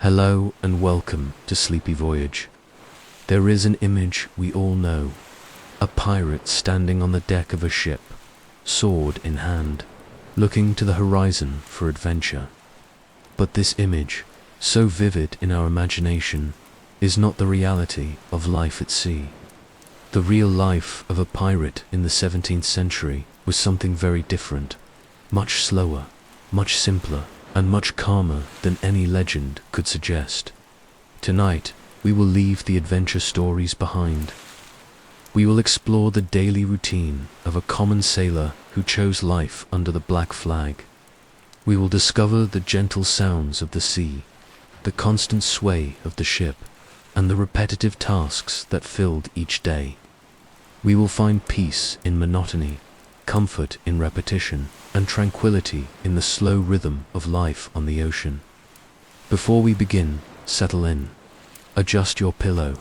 Hello and welcome to Sleepy Voyage. There is an image we all know, a pirate standing on the deck of a ship, sword in hand, looking to the horizon for adventure. But this image, so vivid in our imagination, is not the reality of life at sea. The real life of a pirate in the 17th century was something very different, much slower, much simpler, and much calmer than any legend could suggest. Tonight, we will leave the adventure stories behind. We will explore the daily routine of a common sailor who chose life under the black flag. We will discover the gentle sounds of the sea, the constant sway of the ship, and the repetitive tasks that filled each day. We will find peace in monotony, comfort in repetition, and tranquility in the slow rhythm of life on the ocean. Before we begin, settle in. Adjust your pillow.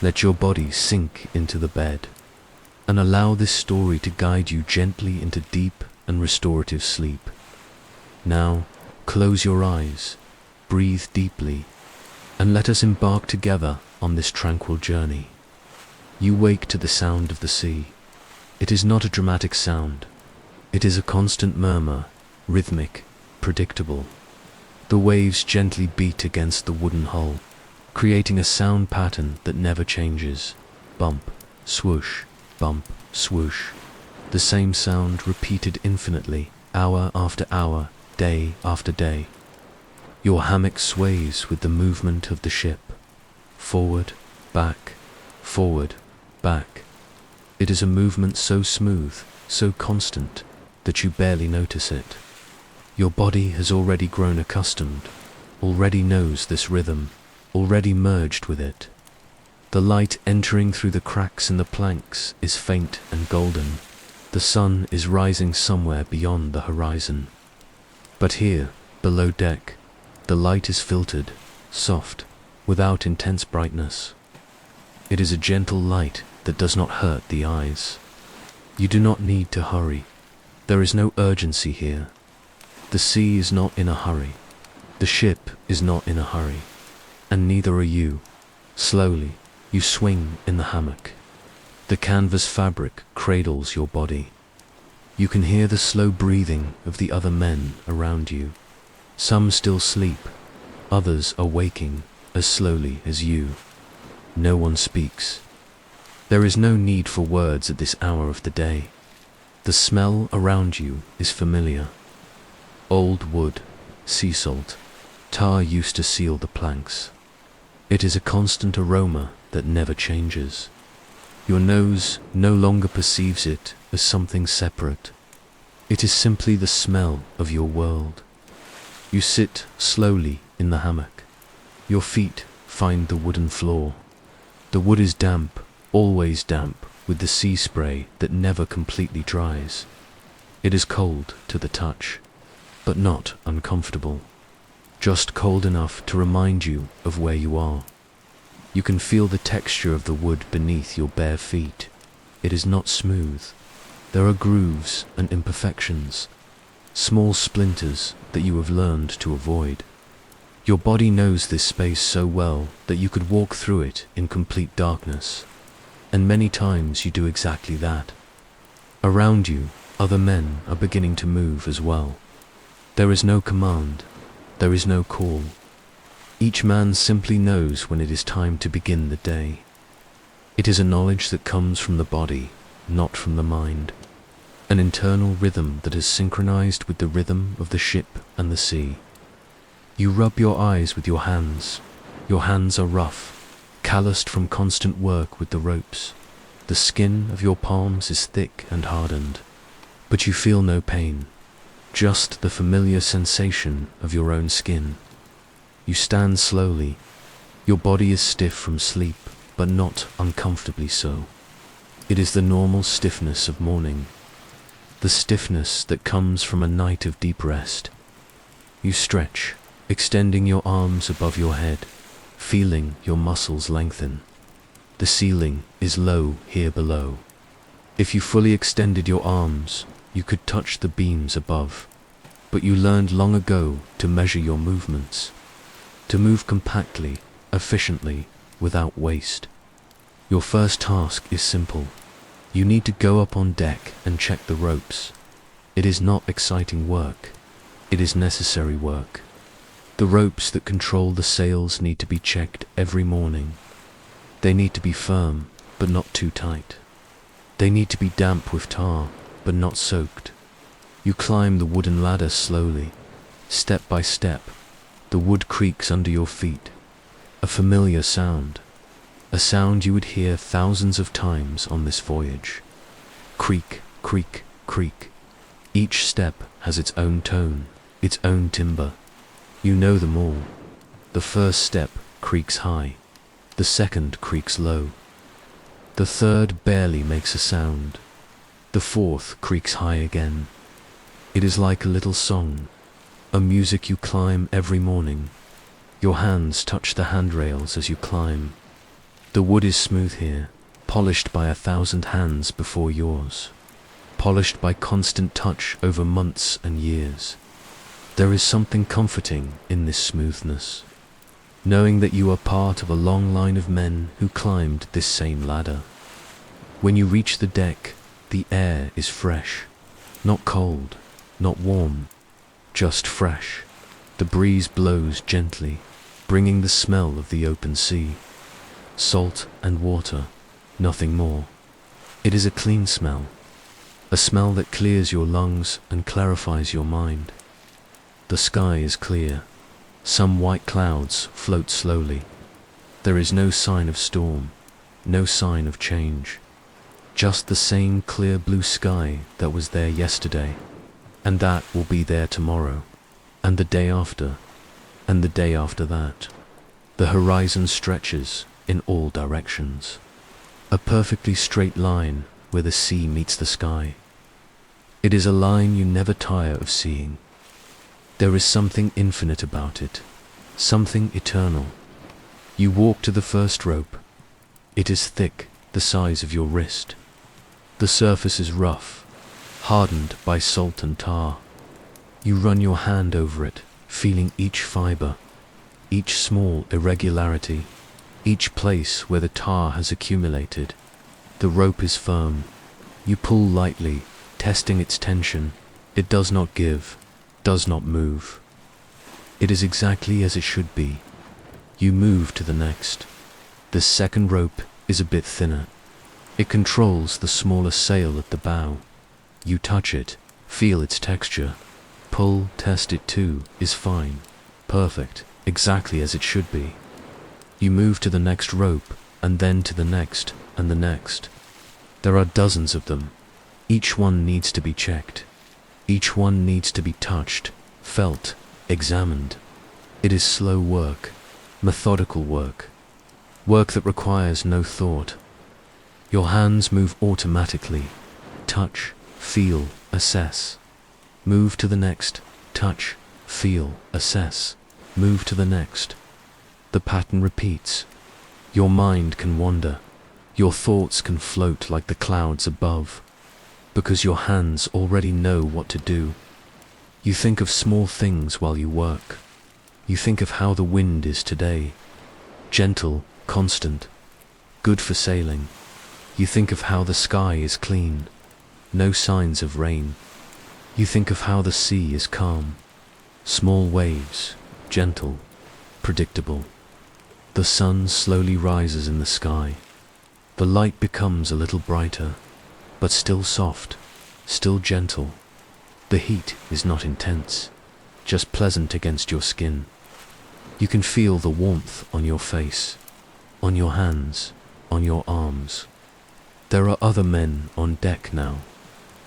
Let your body sink into the bed. And allow this story to guide you gently into deep and restorative sleep. Now, close your eyes, breathe deeply, and let us embark together on this tranquil journey. You wake to the sound of the sea. It is not a dramatic sound. It is a constant murmur, rhythmic, predictable. The waves gently beat against the wooden hull, creating a sound pattern that never changes. Bump, swoosh, bump, swoosh. The same sound repeated infinitely, hour after hour, day after day. Your hammock sways with the movement of the ship. Forward, back, forward, back. It is a movement so smooth, so constant, that you barely notice it. Your body has already grown accustomed, already knows this rhythm, already merged with it. The light entering through the cracks in the planks is faint and golden. The sun is rising somewhere beyond the horizon. But here, below deck, the light is filtered, soft, without intense brightness. It is a gentle light that does not hurt the eyes. You do not need to hurry. There is no urgency here. The sea is not in a hurry. The ship is not in a hurry. And neither are you. Slowly, you swing in the hammock. The canvas fabric cradles your body. You can hear the slow breathing of the other men around you. Some still sleep. Others are waking as slowly as you. No one speaks. There is no need for words at this hour of the day. The smell around you is familiar. Old wood, sea salt, tar used to seal the planks. It is a constant aroma that never changes. Your nose no longer perceives it as something separate. It is simply the smell of your world. You sit slowly in the hammock. Your feet find the wooden floor. The wood is damp, always damp, with the sea spray that never completely dries. It is cold to the touch, but not uncomfortable. Just cold enough to remind you of where you are. You can feel the texture of the wood beneath your bare feet. It is not smooth. There are grooves and imperfections, small splinters that you have learned to avoid. Your body knows this space so well that you could walk through it in complete darkness. And many times you do exactly that. Around you, other men are beginning to move as well. There is no command. There is no call. Each man simply knows when it is time to begin the day. It is a knowledge that comes from the body, not from the mind. An internal rhythm that is synchronized with the rhythm of the ship and the sea. You rub your eyes with your hands. Your hands are rough, calloused from constant work with the ropes. The skin of your palms is thick and hardened, but you feel no pain, just the familiar sensation of your own skin. You stand slowly. Your body is stiff from sleep, but not uncomfortably so. It is the normal stiffness of morning, the stiffness that comes from a night of deep rest. You stretch, extending your arms above your head, feeling your muscles lengthen. The ceiling is low here below. If you fully extended your arms, you could touch the beams above. But you learned long ago to measure your movements, to move compactly, efficiently, without waste. Your first task is simple. You need to go up on deck and check the ropes. It is not exciting work. It is necessary work. The ropes that control the sails need to be checked every morning. They need to be firm, but not too tight. They need to be damp with tar, but not soaked. You climb the wooden ladder slowly, step by step. The wood creaks under your feet. A familiar sound. A sound you would hear thousands of times on this voyage. Creak, creak, creak. Each step has its own tone, its own timbre. You know them all. The first step creaks high. The second creaks low. The third barely makes a sound. The fourth creaks high again. It is like a little song, a music you climb every morning. Your hands touch the handrails as you climb. The wood is smooth here, polished by 1,000 hands before yours, polished by constant touch over months and years. There is something comforting in this smoothness, knowing that you are part of a long line of men who climbed this same ladder. When you reach the deck, the air is fresh, not cold, not warm, just fresh. The breeze blows gently, bringing the smell of the open sea. Salt and water, nothing more. It is a clean smell, a smell that clears your lungs and clarifies your mind. The sky is clear. Some white clouds float slowly. There is no sign of storm, no sign of change. Just the same clear blue sky that was there yesterday, and that will be there tomorrow, and the day after, and the day after that. The horizon stretches in all directions, a perfectly straight line where the sea meets the sky. It is a line you never tire of seeing. There is something infinite about it, something eternal. You walk to the first rope. It is thick, the size of your wrist. The surface is rough, hardened by salt and tar. You run your hand over it, feeling each fiber, each small irregularity, each place where the tar has accumulated. The rope is firm. You pull lightly, testing its tension. It does not give, does not move. It is exactly as it should be. You move to the next. The second rope is a bit thinner. It controls the smaller sail at the bow. You touch it, feel its texture. Pull, test it too, is fine. Perfect, exactly as it should be. You move to the next rope, and then to the next, and the next. There are dozens of them. Each one needs to be checked. Each one needs to be touched, felt, examined. It is slow work, methodical work, work that requires no thought. Your hands move automatically. Touch, feel, assess. Move to the next. Touch, feel, assess. Move to the next. The pattern repeats. Your mind can wander. Your thoughts can float like the clouds above, because your hands already know what to do. You think of small things while you work. You think of how the wind is today. Gentle, constant, good for sailing. You think of how the sky is clean, no signs of rain. You think of how the sea is calm, small waves, gentle, predictable. The sun slowly rises in the sky. The light becomes a little brighter, but still soft, still gentle. The heat is not intense, just pleasant against your skin. You can feel the warmth on your face, on your hands, on your arms. There are other men on deck now.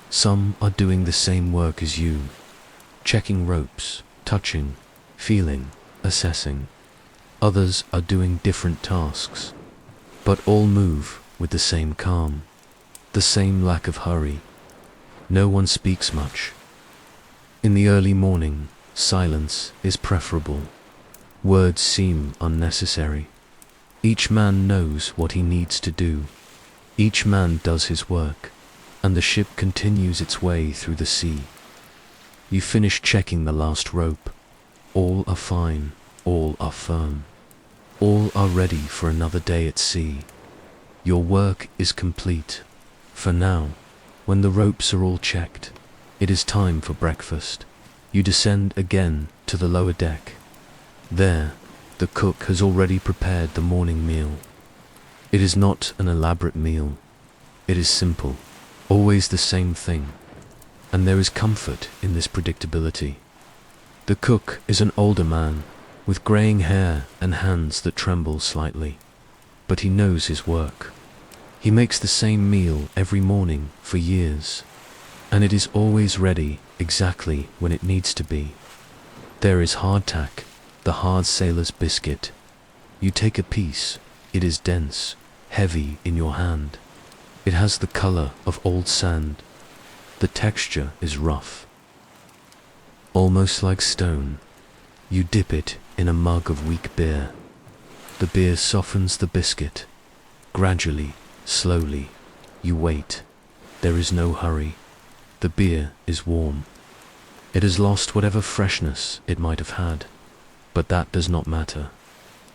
Some are doing the same work as you, checking ropes, touching, feeling, assessing. Others are doing different tasks, but all move with the same calm, the same lack of hurry. No one speaks much. In the early morning, silence is preferable. Words seem unnecessary. Each man knows what he needs to do. Each man does his work, and the ship continues its way through the sea. You finish checking the last rope. All are fine. all are firm. All are ready for another day at sea. Your work is complete. For now, when the ropes are all checked, it is time for breakfast. You descend again to the lower deck. There, the cook has already prepared the morning meal. It is not an elaborate meal. It is simple, always the same thing. And there is comfort in this predictability. The cook is an older man, with graying hair and hands that tremble slightly. But he knows his work. He makes the same meal every morning for years, and it is always ready exactly when it needs to be. There is hardtack, the hard sailor's biscuit. You take a piece. It is dense, heavy in your hand. It has the color of old sand. The texture is rough, almost like stone. You dip it in a mug of weak beer. The beer softens the biscuit. Gradually, slowly, you wait. There is no hurry. The beer is warm. It has lost whatever freshness it might have had, but that does not matter.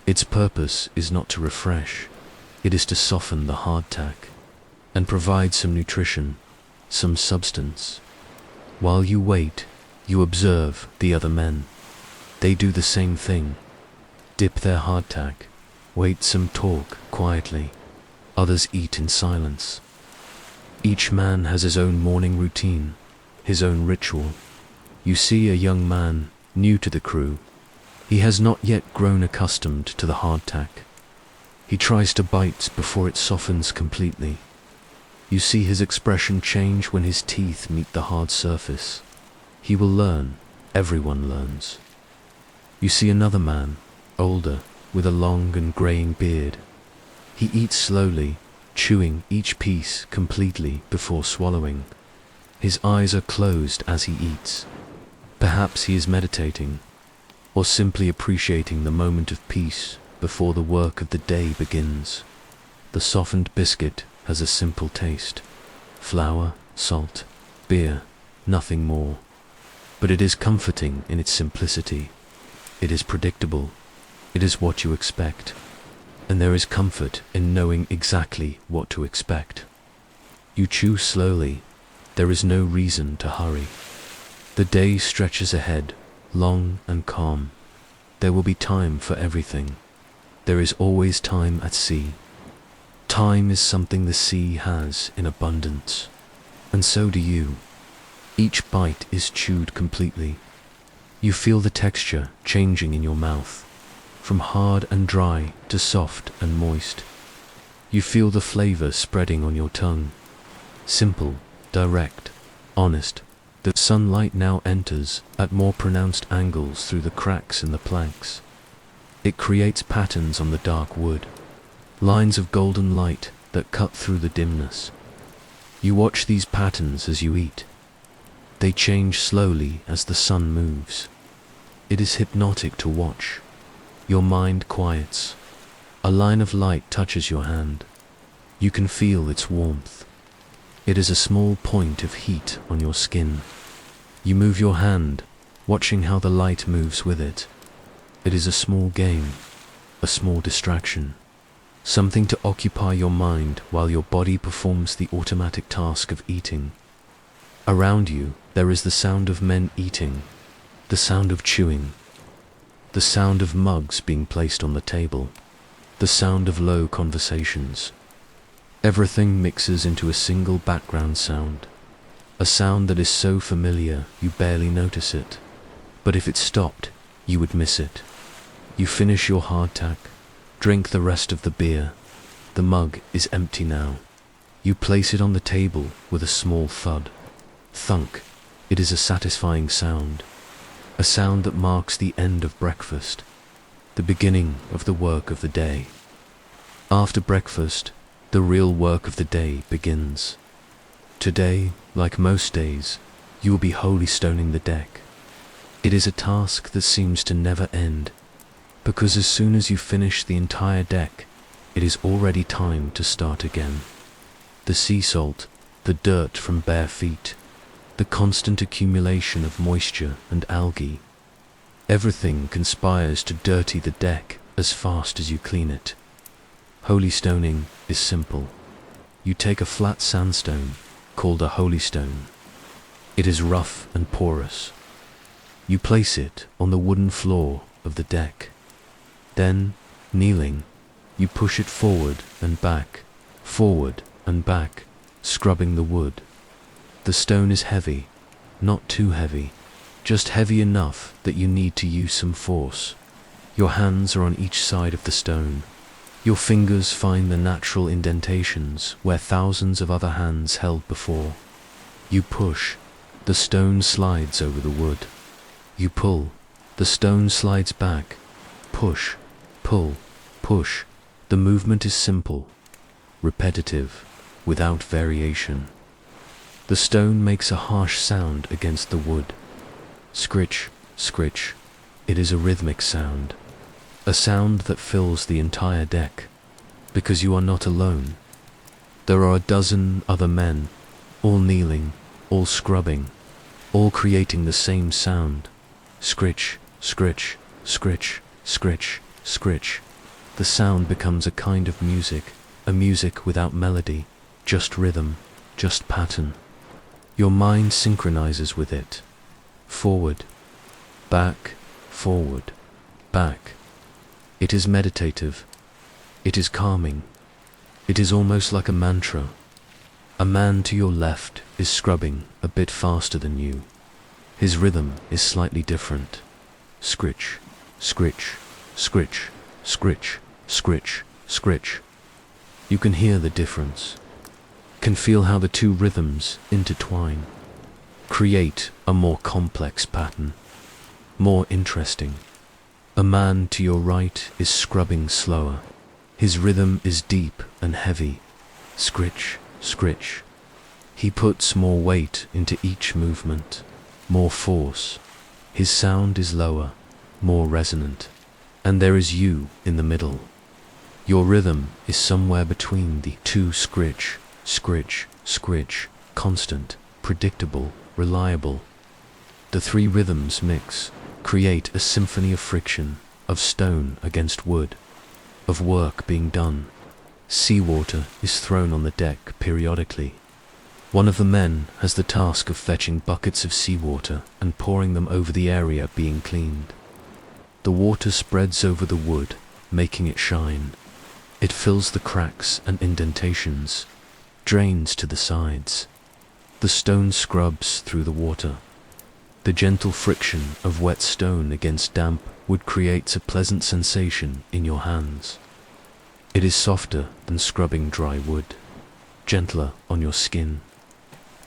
Its purpose is not to refresh. It is to soften the hardtack and provide some nutrition, some substance. While you wait, you observe the other men. They do the same thing. Dip their hardtack, wait some talk quietly. Others eat in silence. Each man has his own morning routine, his own ritual. You see a young man, new to the crew. He has not yet grown accustomed to the hardtack. He tries to bite before it softens completely. You see his expression change when his teeth meet the hard surface. He will learn. Everyone learns. You see another man, older, with a long and graying beard. He eats slowly, chewing each piece completely before swallowing. His eyes are closed as he eats. Perhaps he is meditating, or simply appreciating the moment of peace before the work of the day begins. The softened biscuit has a simple taste. Flour, salt, beer, nothing more. But it is comforting in its simplicity. It is predictable. It is what you expect. And there is comfort in knowing exactly what to expect. You chew slowly. There is no reason to hurry. The day stretches ahead, long and calm. There will be time for everything. There is always time at sea. Time is something the sea has in abundance, and so do you. Each bite is chewed completely. You feel the texture changing in your mouth, from hard and dry to soft and moist. You feel the flavor spreading on your tongue. Simple, direct, honest. The sunlight now enters at more pronounced angles through the cracks in the planks. It creates patterns on the dark wood, lines of golden light that cut through the dimness. You watch these patterns as you eat. They change slowly as the sun moves. It is hypnotic to watch. Your mind quiets. A line of light touches your hand. You can feel its warmth. It is a small point of heat on your skin. You move your hand, watching how the light moves with it. It is a small game, a small distraction, something to occupy your mind while your body performs the automatic task of eating. Around you, there is the sound of men eating, the sound of chewing, the sound of mugs being placed on the table, the sound of low conversations. Everything mixes into a single background sound, a sound that is so familiar you barely notice it, but if it stopped, you would miss it. You finish your hardtack, drink the rest of the beer. The mug is empty now. You place it on the table with a small thud. Thunk. It is a satisfying sound, a sound that marks the end of breakfast, the beginning of the work of the day. After breakfast, the real work of the day begins. Today, like most days, you will be holystoning the deck. It is a task that seems to never end, because as soon as you finish the entire deck, it is already time to start again. The sea salt, the dirt from bare feet, the constant accumulation of moisture and algae. Everything conspires to dirty the deck as fast as you clean it. Holy stoning is simple. You take a flat sandstone, called a holy stone. It is rough and porous. You place it on the wooden floor of the deck. Then, kneeling, you push it forward and back, scrubbing the wood. The stone is heavy, not too heavy, just heavy enough that you need to use some force. Your hands are on each side of the stone. Your fingers find the natural indentations where thousands of other hands held before. You push, the stone slides over the wood. You pull, the stone slides back. Push, pull, push. The movement is simple, repetitive, without variation. The stone makes a harsh sound against the wood. Scritch, scritch. It is a rhythmic sound. A sound that fills the entire deck, because you are not alone. There are a dozen other men, all kneeling, all scrubbing, all creating the same sound. Scritch, scritch, scritch, scritch, scritch. The sound becomes a kind of music, a music without melody, just rhythm, just pattern. Your mind synchronizes with it. Forward, back, forward, back. It is meditative. It is calming. It is almost like a mantra. A man to your left is scrubbing a bit faster than you. His rhythm is slightly different. Scritch, scritch, scritch, scritch, scritch, scritch. You can hear the difference. Can feel how the two rhythms intertwine. Create a more complex pattern. More interesting. A man to your right is scrubbing slower. His rhythm is deep and heavy. Scritch, scritch. He puts more weight into each movement, more force. His sound is lower, more resonant. And there is you in the middle. Your rhythm is somewhere between the two. Scritch, scritch, scritch, constant, predictable, reliable. The three rhythms mix, create a symphony of friction, of stone against wood, of work being done. Seawater is thrown on the deck periodically. One of the men has the task of fetching buckets of seawater and pouring them over the area being cleaned. The water spreads over the wood, making it shine. It fills the cracks and indentations, drains to the sides. The stone scrubs through the water. The gentle friction of wet stone against damp wood creates a pleasant sensation in your hands. It is softer than scrubbing dry wood, gentler on your skin.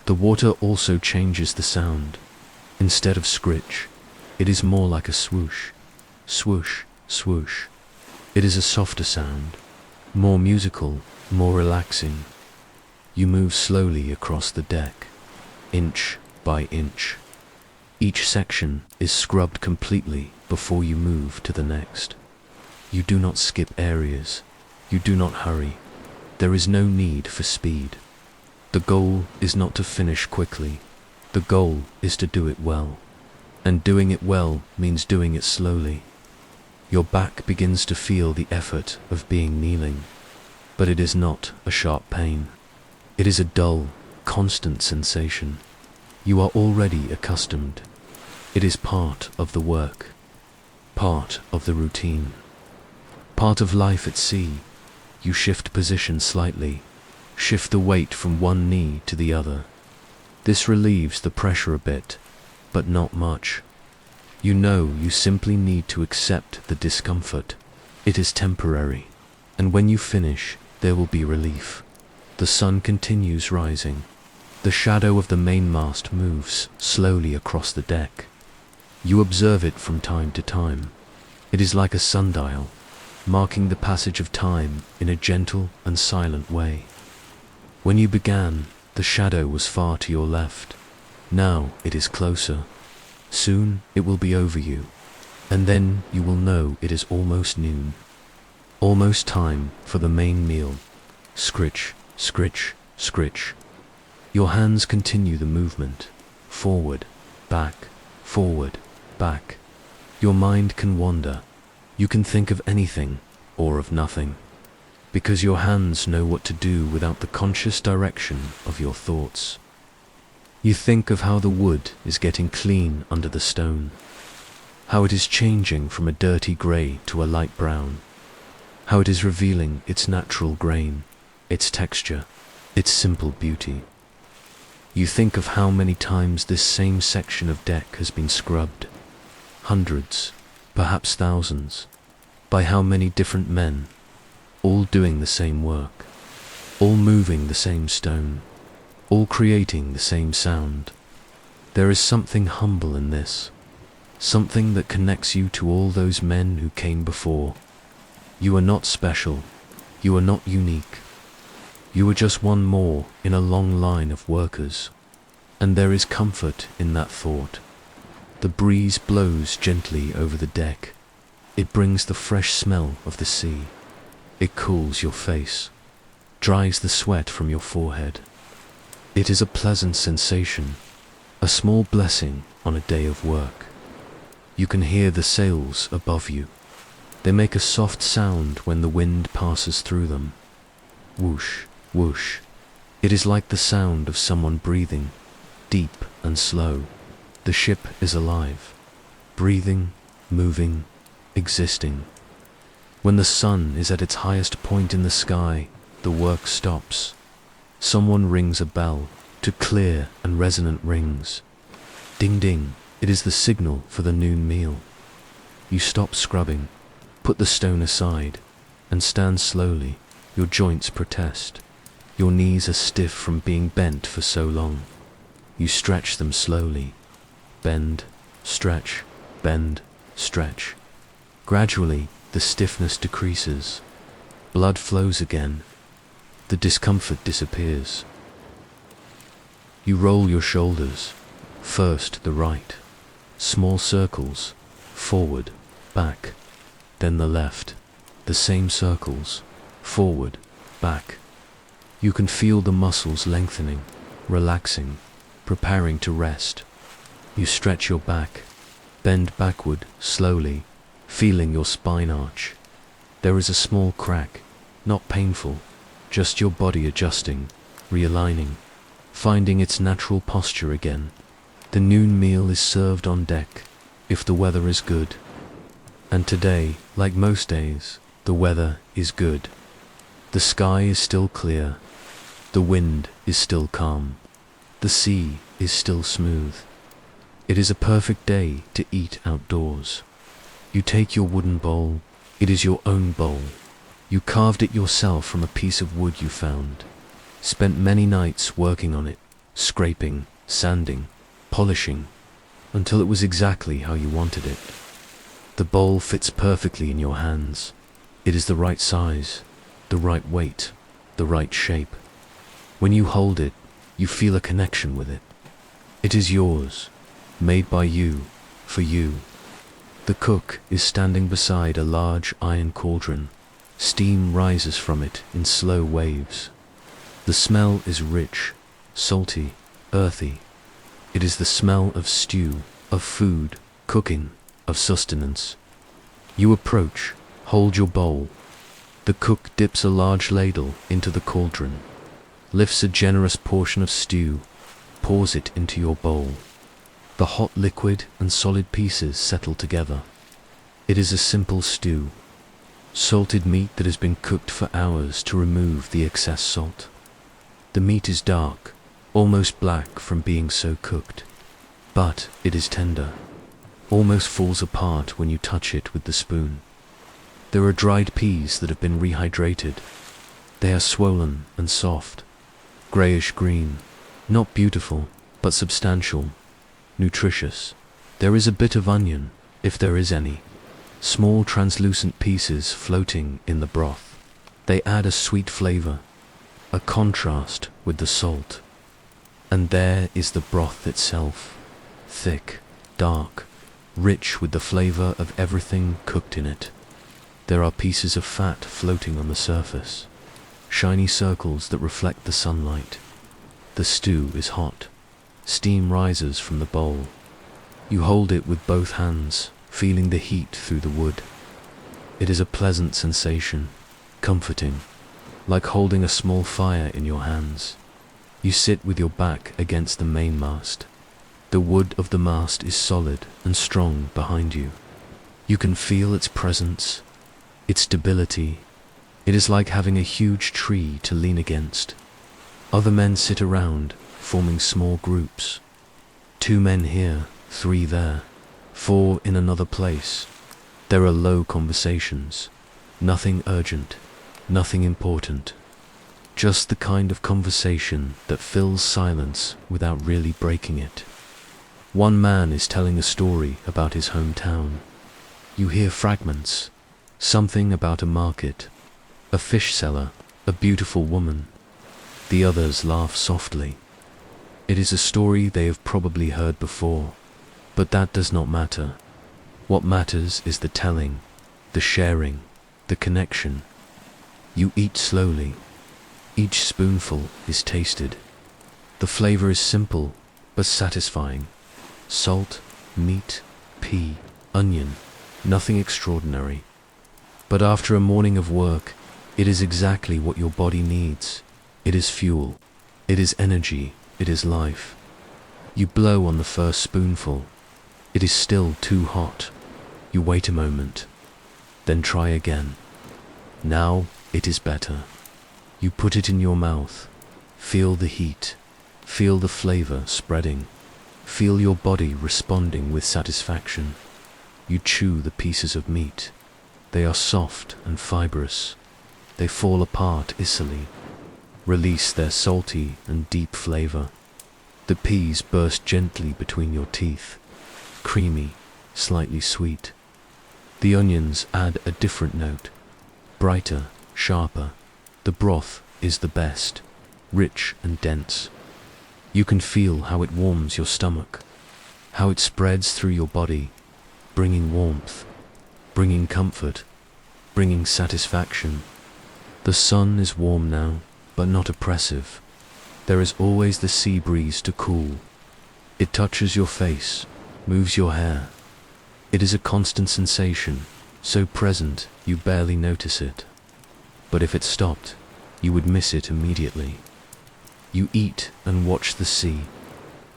The water also changes the sound. Instead of scritch, it is more like a swoosh, swoosh, swoosh. It is a softer sound, more musical, more relaxing. You move slowly across the deck, inch by inch. Each section is scrubbed completely before you move to the next. You do not skip areas. You do not hurry. There is no need for speed. The goal is not to finish quickly. The goal is to do it well. And doing it well means doing it slowly. Your back begins to feel the effort of being kneeling, but it is not a sharp pain. It is a dull, constant sensation. You are already accustomed. It is part of the work, part of the routine, part of life at sea. You shift position slightly, shift the weight from one knee to the other. This relieves the pressure a bit, but not much. You know you simply need to accept the discomfort. It is temporary, and when you finish, there will be relief. The sun continues rising. The shadow of the mainmast moves slowly across the deck. You observe it from time to time. It is like a sundial, marking the passage of time in a gentle and silent way. When you began, the shadow was far to your left. Now it is closer. Soon it will be over you, and then you will know it is almost noon. Almost time for the main meal. Scritch, scritch, scritch. Your hands continue the movement. Forward, back, forward, back. Your mind can wander. You can think of anything or of nothing, because your hands know what to do without the conscious direction of your thoughts. You think of how the wood is getting clean under the stone, how it is changing from a dirty grey to a light brown, how it is revealing its natural grain, its texture, its simple beauty. You think of how many times this same section of deck has been scrubbed, hundreds, perhaps thousands, by how many different men, all doing the same work, all moving the same stone, all creating the same sound. There is something humble in this, something that connects you to all those men who came before. You are not special, you are not unique. You are just one more in a long line of workers, and there is comfort in that thought. The breeze blows gently over the deck. It brings the fresh smell of the sea. It cools your face, dries the sweat from your forehead. It is a pleasant sensation, a small blessing on a day of work. You can hear the sails above you. They make a soft sound when the wind passes through them. Whoosh, whoosh. It is like the sound of someone breathing, deep and slow. The ship is alive, breathing, moving, existing. When the sun is at its highest point in the sky, the work stops. Someone rings a bell, to clear and resonant rings. Ding ding, it is the signal for the noon meal. You stop scrubbing, put the stone aside, and stand slowly. Your joints protest. Your knees are stiff from being bent for so long. You stretch them slowly. Bend, stretch, bend, stretch. Gradually, the stiffness decreases. Blood flows again. The discomfort disappears. You roll your shoulders, first the right, small circles, forward, back, then the left, the same circles, forward, back. You can feel the muscles lengthening, relaxing, preparing to rest. You stretch your back, bend backward, slowly, feeling your spine arch. There is a small crack, not painful, just your body adjusting, realigning, finding its natural posture again. The noon meal is served on deck, if the weather is good. And today, like most days, the weather is good. The sky is still clear. The wind is still calm. The sea is still smooth. It is a perfect day to eat outdoors. You take your wooden bowl. It is your own bowl. You carved it yourself from a piece of wood you found. Spent many nights working on it, scraping, sanding, polishing, until it was exactly how you wanted it. The bowl fits perfectly in your hands. It is the right size, the right weight, the right shape. When you hold it, you feel a connection with it. It is yours, made by you, for you. The cook is standing beside a large iron cauldron. Steam rises from it in slow waves. The smell is rich, salty, earthy. It is the smell of stew, of food, cooking, of sustenance. You approach, hold your bowl. The cook dips a large ladle into the cauldron, lifts a generous portion of stew, pours it into your bowl. The hot liquid and solid pieces settle together. It is a simple stew. Salted meat that has been cooked for hours to remove the excess salt. The meat is dark, almost black from being so cooked, but it is tender, almost falls apart when you touch it with the spoon. There are dried peas that have been rehydrated. They are swollen and soft, greyish green, not beautiful, but substantial, nutritious. There is a bit of onion, if there is any, small translucent pieces floating in the broth. They add a sweet flavour, a contrast with the salt. And there is the broth itself, thick, dark, rich with the flavour of everything cooked in it. There are pieces of fat floating on the surface, shiny circles that reflect the sunlight. The stew is hot. Steam rises from the bowl. You hold it with both hands, feeling the heat through the wood. It is a pleasant sensation, comforting, like holding a small fire in your hands. You sit with your back against the mainmast. The wood of the mast is solid and strong behind you. You can feel its presence, its stability. It is like having a huge tree to lean against. Other men sit around, forming small groups. 2 men here, 3 there, 4 in another place. There are low conversations, nothing urgent, nothing important. Just the kind of conversation that fills silence without really breaking it. One man is telling a story about his hometown. You hear fragments, something about a market, a fish seller, a beautiful woman. The others laugh softly. It is a story they have probably heard before, but that does not matter. What matters is the telling, the sharing, the connection. You eat slowly. Each spoonful is tasted. The flavor is simple, but satisfying. Salt, meat, pea, onion, nothing extraordinary. But after a morning of work, it is exactly what your body needs. It is fuel. It is energy. It is life. You blow on the first spoonful. It is still too hot. You wait a moment, then try again. Now it is better. You put it in your mouth. Feel the heat. Feel the flavor spreading. Feel your body responding with satisfaction. You chew the pieces of meat. They are soft and fibrous. They fall apart easily. Release their salty and deep flavor. The peas burst gently between your teeth. Creamy, slightly sweet. The onions add a different note. Brighter, sharper. The broth is the best. Rich and dense. You can feel how it warms your stomach, how it spreads through your body, bringing warmth, bringing comfort, bringing satisfaction. The sun is warm now, but not oppressive. There is always the sea breeze to cool. It touches your face, moves your hair. It is a constant sensation, so present you barely notice it. But if it stopped, you would miss it immediately. You eat and watch the sea.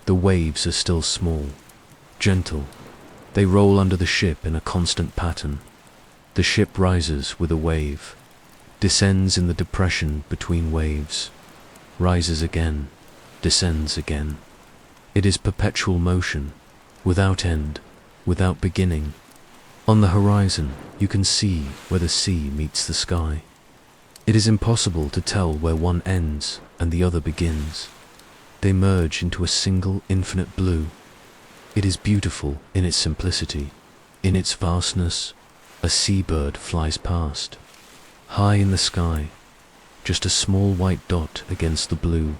The waves are still small, gentle. They roll under the ship in a constant pattern. The ship rises with a wave, descends in the depression between waves, rises again, descends again. It is perpetual motion, without end, without beginning. On the horizon, you can see where the sea meets the sky. It is impossible to tell where one ends and the other begins. They merge into a single infinite blue. It is beautiful in its simplicity, in its vastness. A seabird flies past, high in the sky, just a small white dot against the blue.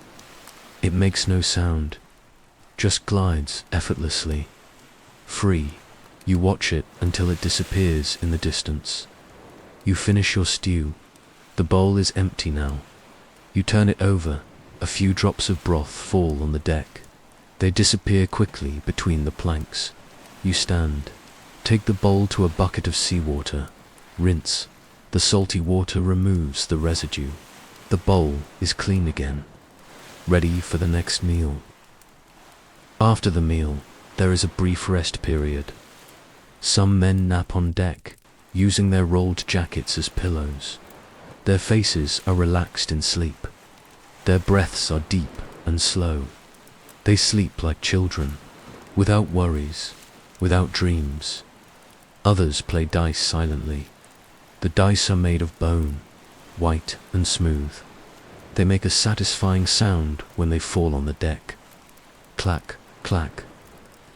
It makes no sound, just glides effortlessly. Free, you watch it until it disappears in the distance. You finish your stew. The bowl is empty now. You turn it over. A few drops of broth fall on the deck. They disappear quickly between the planks. You stand. Take the bowl to a bucket of seawater. Rinse. The salty water removes the residue. The bowl is clean again, ready for the next meal. After the meal, there is a brief rest period. Some men nap on deck, using their rolled jackets as pillows. Their faces are relaxed in sleep. Their breaths are deep and slow. They sleep like children, without worries, without dreams. Others play dice silently. The dice are made of bone, white and smooth. They make a satisfying sound when they fall on the deck. Clack, clack.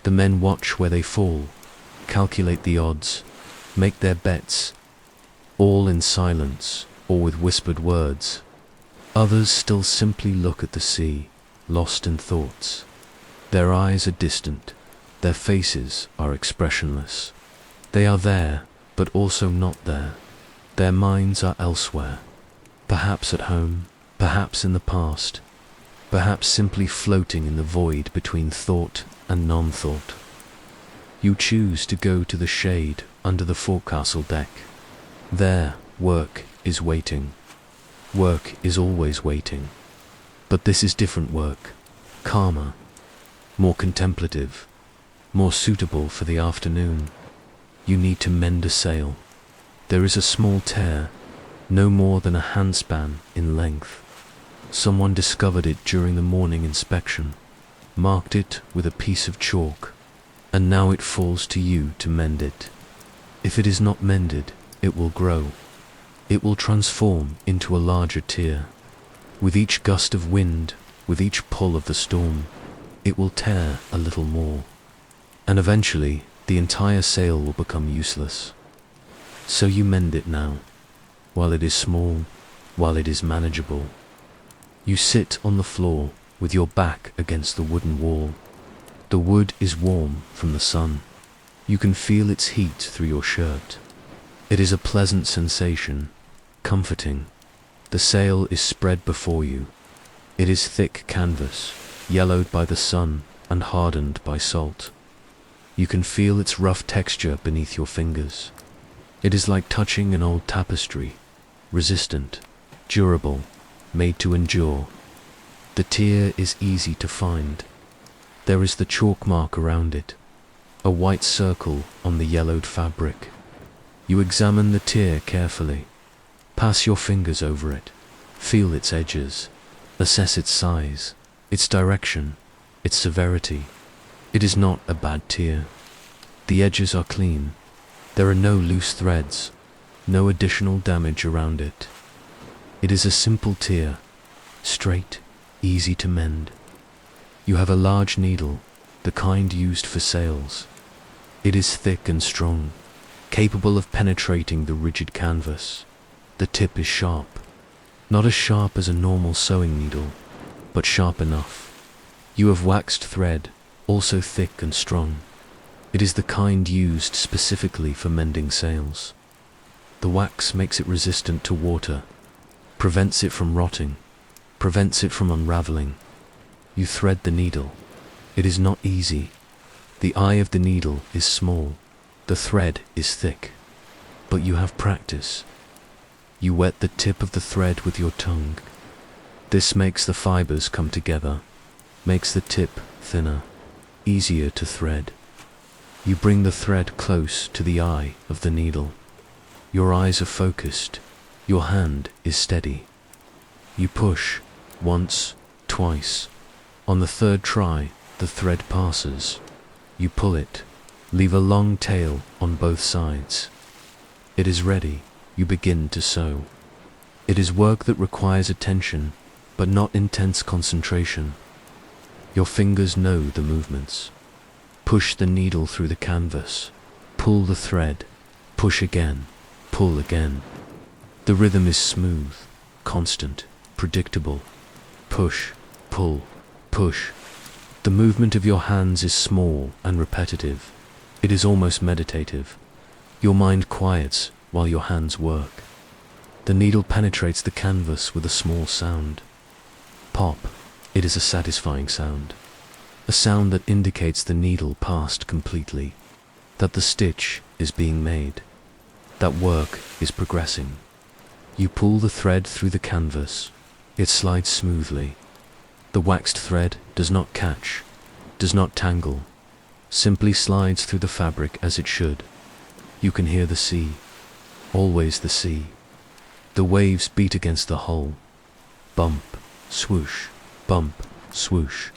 The men watch where they fall, calculate the odds, make their bets, all in silence or with whispered words. Others still simply look at the sea, lost in thoughts. Their eyes are distant, their faces are expressionless. They are there, but also not there. Their minds are elsewhere, perhaps at home, perhaps in the past, perhaps simply floating in the void between thought and non-thought. You choose to go to the shade under the forecastle deck. There, work is waiting. Work is always waiting. But this is different work, calmer, more contemplative, more suitable for the afternoon. You need to mend a sail. There is a small tear, no more than a handspan in length. Someone discovered it during the morning inspection, marked it with a piece of chalk, and now it falls to you to mend it. If it is not mended, it will grow. It will transform into a larger tear. With each gust of wind, with each pull of the storm, it will tear a little more. And eventually, the entire sail will become useless. So you mend it now, while it is small, while it is manageable. You sit on the floor with your back against the wooden wall. The wood is warm from the sun. You can feel its heat through your shirt. It is a pleasant sensation, comforting. The sail is spread before you. It is thick canvas, yellowed by the sun and hardened by salt. You can feel its rough texture beneath your fingers. It is like touching an old tapestry, resistant, durable, made to endure. The tear is easy to find. There is the chalk mark around it, a white circle on the yellowed fabric. You examine the tear carefully. Pass your fingers over it. Feel its edges. Assess its size, its direction, its severity. It is not a bad tear. The edges are clean. There are no loose threads, no additional damage around it. It is a simple tear, straight, easy to mend. You have a large needle, the kind used for sails. It is thick and strong, capable of penetrating the rigid canvas. The tip is sharp, not as sharp as a normal sewing needle, but sharp enough. You have waxed thread, also thick and strong. It is the kind used specifically for mending sails. The wax makes it resistant to water, prevents it from rotting, prevents it from unraveling. You thread the needle. It is not easy. The eye of the needle is small. The thread is thick. But you have practice. You wet the tip of the thread with your tongue. This makes the fibers come together, makes the tip thinner, easier to thread. You bring the thread close to the eye of the needle. Your eyes are focused. Your hand is steady. You push, once, twice. On the third try, the thread passes. You pull it. Leave a long tail on both sides. It is ready. You begin to sew. It is work that requires attention, but not intense concentration. Your fingers know the movements. Push the needle through the canvas. Pull the thread. Push again. Pull again. The rhythm is smooth, constant, predictable. Push, pull, push. The movement of your hands is small and repetitive. It is almost meditative. Your mind quiets while your hands work. The needle penetrates the canvas with a small sound. Pop. It is a satisfying sound. A sound that indicates the needle passed completely, that the stitch is being made, that work is progressing. You pull the thread through the canvas. It slides smoothly. The waxed thread does not catch, does not tangle, simply slides through the fabric as it should. You can hear the sea, always the sea. The waves beat against the hull. Bump, swoosh, bump, swoosh.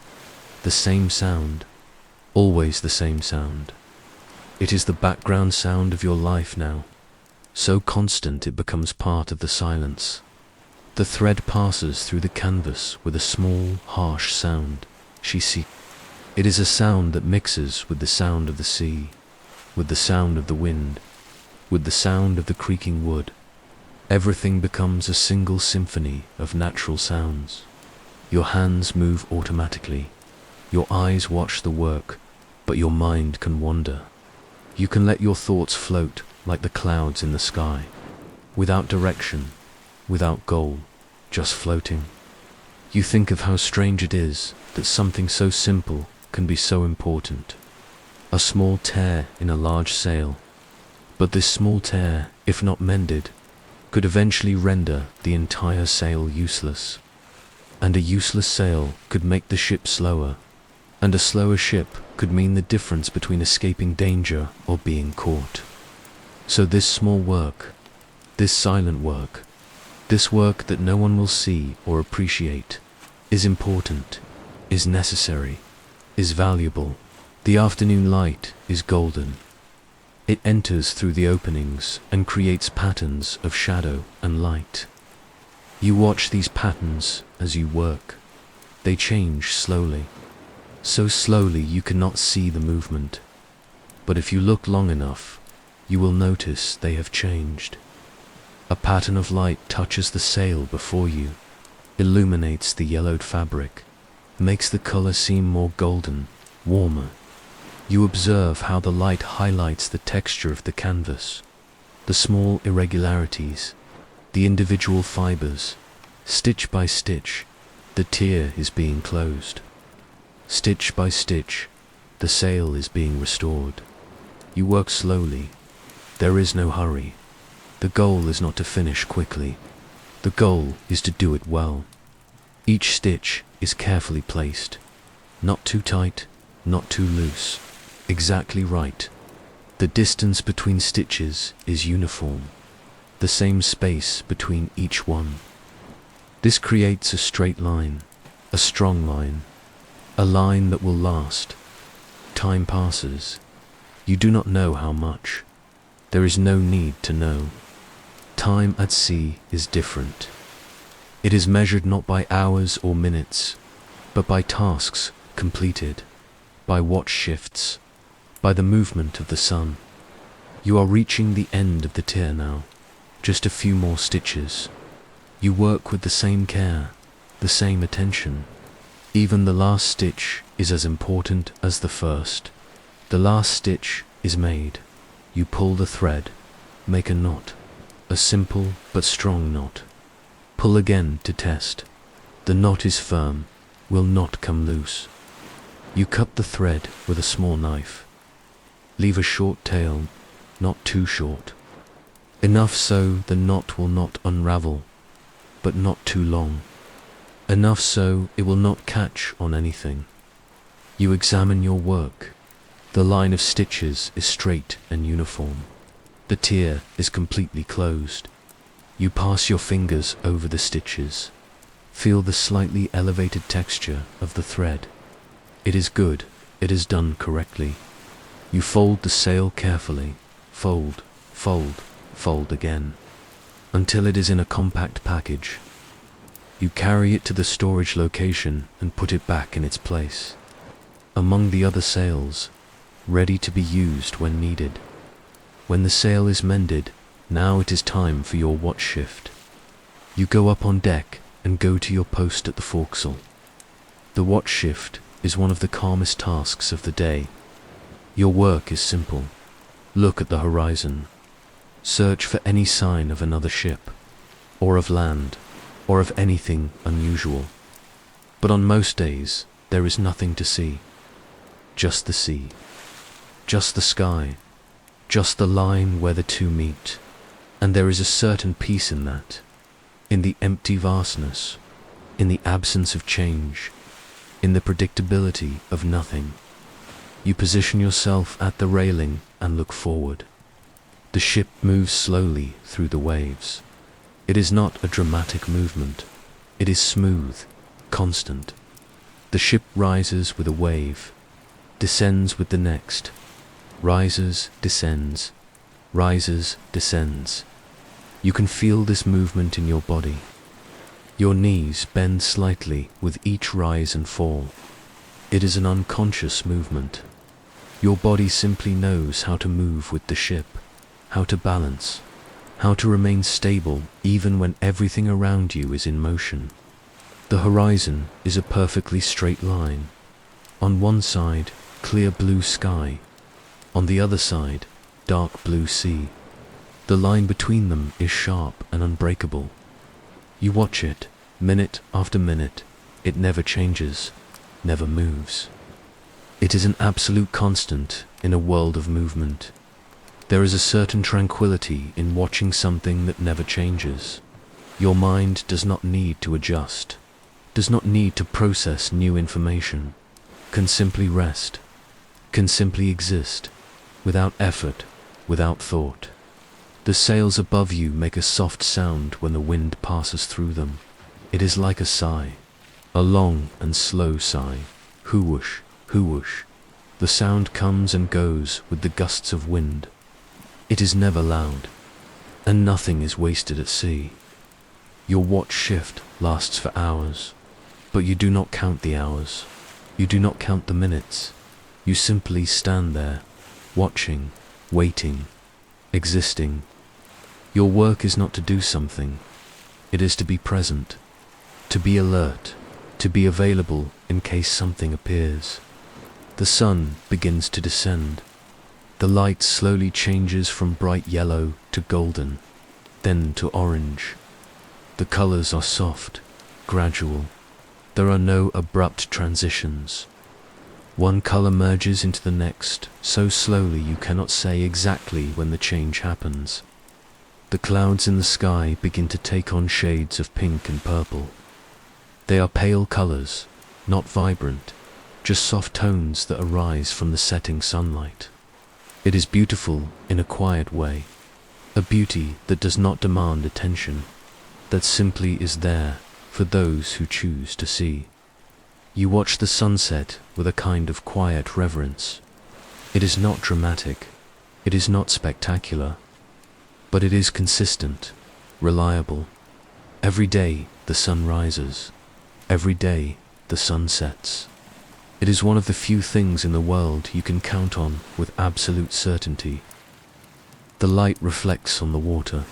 The same sound, always the same sound. It is the background sound of your life now, so constant it becomes part of the silence. The thread passes through the canvas with a small, harsh sound. She sees. It is a sound that mixes with the sound of the sea, with the sound of the wind, with the sound of the creaking wood. Everything becomes a single symphony of natural sounds. Your hands move automatically. Your eyes watch the work, but your mind can wander. You can let your thoughts float like the clouds in the sky, without direction, without goal, just floating. You think of how strange it is that something so simple can be so important. a small tear in a large sail. But this small tear, if not mended, could eventually render the entire sail useless. And a useless sail could make the ship slower, and a slower ship could mean the difference between escaping danger or being caught. So this small work, this silent work, this work that no one will see or appreciate, is important, is necessary, is valuable. The afternoon light is golden. It enters through the openings and creates patterns of shadow and light. You watch these patterns as you work. They change slowly. So slowly you cannot see the movement. But if you look long enough, you will notice they have changed. A pattern of light touches the sail before you, illuminates the yellowed fabric, makes the color seem more golden, warmer. You observe how the light highlights the texture of the canvas, the small irregularities, the individual fibers. Stitch by stitch, the tear is being closed. Stitch by stitch, the sail is being restored. You work slowly. There is no hurry. The goal is not to finish quickly. The goal is to do it well. Each stitch is carefully placed. Not too tight, not too loose. Exactly right. The distance between stitches is uniform. The same space between each one. This creates a straight line, a strong line, a line that will last. Time passes. You do not know how much. There is no need to know. Time at sea is different. It is measured not by hours or minutes, but by tasks completed, by watch shifts, by the movement of the sun. You are reaching the end of the tear now. Just a few more stitches. You work with the same care, the same attention. Even the last stitch is as important as the first. The last stitch is made. You pull the thread, make a knot, a simple but strong knot. Pull again to test. The knot is firm, will not come loose. You cut the thread with a small knife. Leave a short tail, not too short. Enough so the knot will not unravel, but not too long. Enough so it will not catch on anything. You examine your work. The line of stitches is straight and uniform. The tear is completely closed. You pass your fingers over the stitches. Feel the slightly elevated texture of the thread. It is good. It is done correctly. You fold the sail carefully. Fold, fold, fold again, until it is in a compact package. You carry it to the storage location and put it back in its place, among the other sails, ready to be used when needed. When the sail is mended, now it is time for your watch shift. You go up on deck and go to your post at the forecastle. The watch shift is one of the calmest tasks of the day. Your work is simple. Look at the horizon. Search for any sign of another ship, or of land, or of anything unusual. But on most days, there is nothing to see. Just the sea. Just the sky. Just the line where the two meet. And there is a certain peace in that. In the empty vastness. In the absence of change. In the predictability of nothing. You position yourself at the railing and look forward. The ship moves slowly through the waves. It is not a dramatic movement. It is smooth, constant. The ship rises with a wave, descends with the next, rises, descends, rises, descends. You can feel this movement in your body. Your knees bend slightly with each rise and fall. It is an unconscious movement. Your body simply knows how to move with the ship, how to balance, how to remain stable even when everything around you is in motion. The horizon is a perfectly straight line. On one side, clear blue sky. On the other side, dark blue sea. The line between them is sharp and unbreakable. You watch it, minute after minute. It never changes, never moves. It is an absolute constant in a world of movement. There is a certain tranquility in watching something that never changes. Your mind does not need to adjust, does not need to process new information, can simply rest, can simply exist, without effort, without thought. The sails above you make a soft sound when the wind passes through them. It is like a sigh, a long and slow sigh. Hoo-whoosh, hoo-whoosh. The sound comes and goes with the gusts of wind. It is never loud, and nothing is wasted at sea. Your watch shift lasts for hours, but you do not count the hours. You do not count the minutes. You simply stand there, watching, waiting, existing. Your work is not to do something. It is to be present, to be alert, to be available in case something appears. The sun begins to descend. The light slowly changes from bright yellow to golden, then to orange. The colors are soft, gradual. There are no abrupt transitions. One color merges into the next, so slowly you cannot say exactly when the change happens. The clouds in the sky begin to take on shades of pink and purple. They are pale colors, not vibrant, just soft tones that arise from the setting sunlight. It is beautiful in a quiet way, a beauty that does not demand attention, that simply is there for those who choose to see. You watch the sunset with a kind of quiet reverence. It is not dramatic, it is not spectacular, but it is consistent, reliable. Every day the sun rises, every day the sun sets. It is one of the few things in the world you can count on with absolute certainty. The light reflects on the water,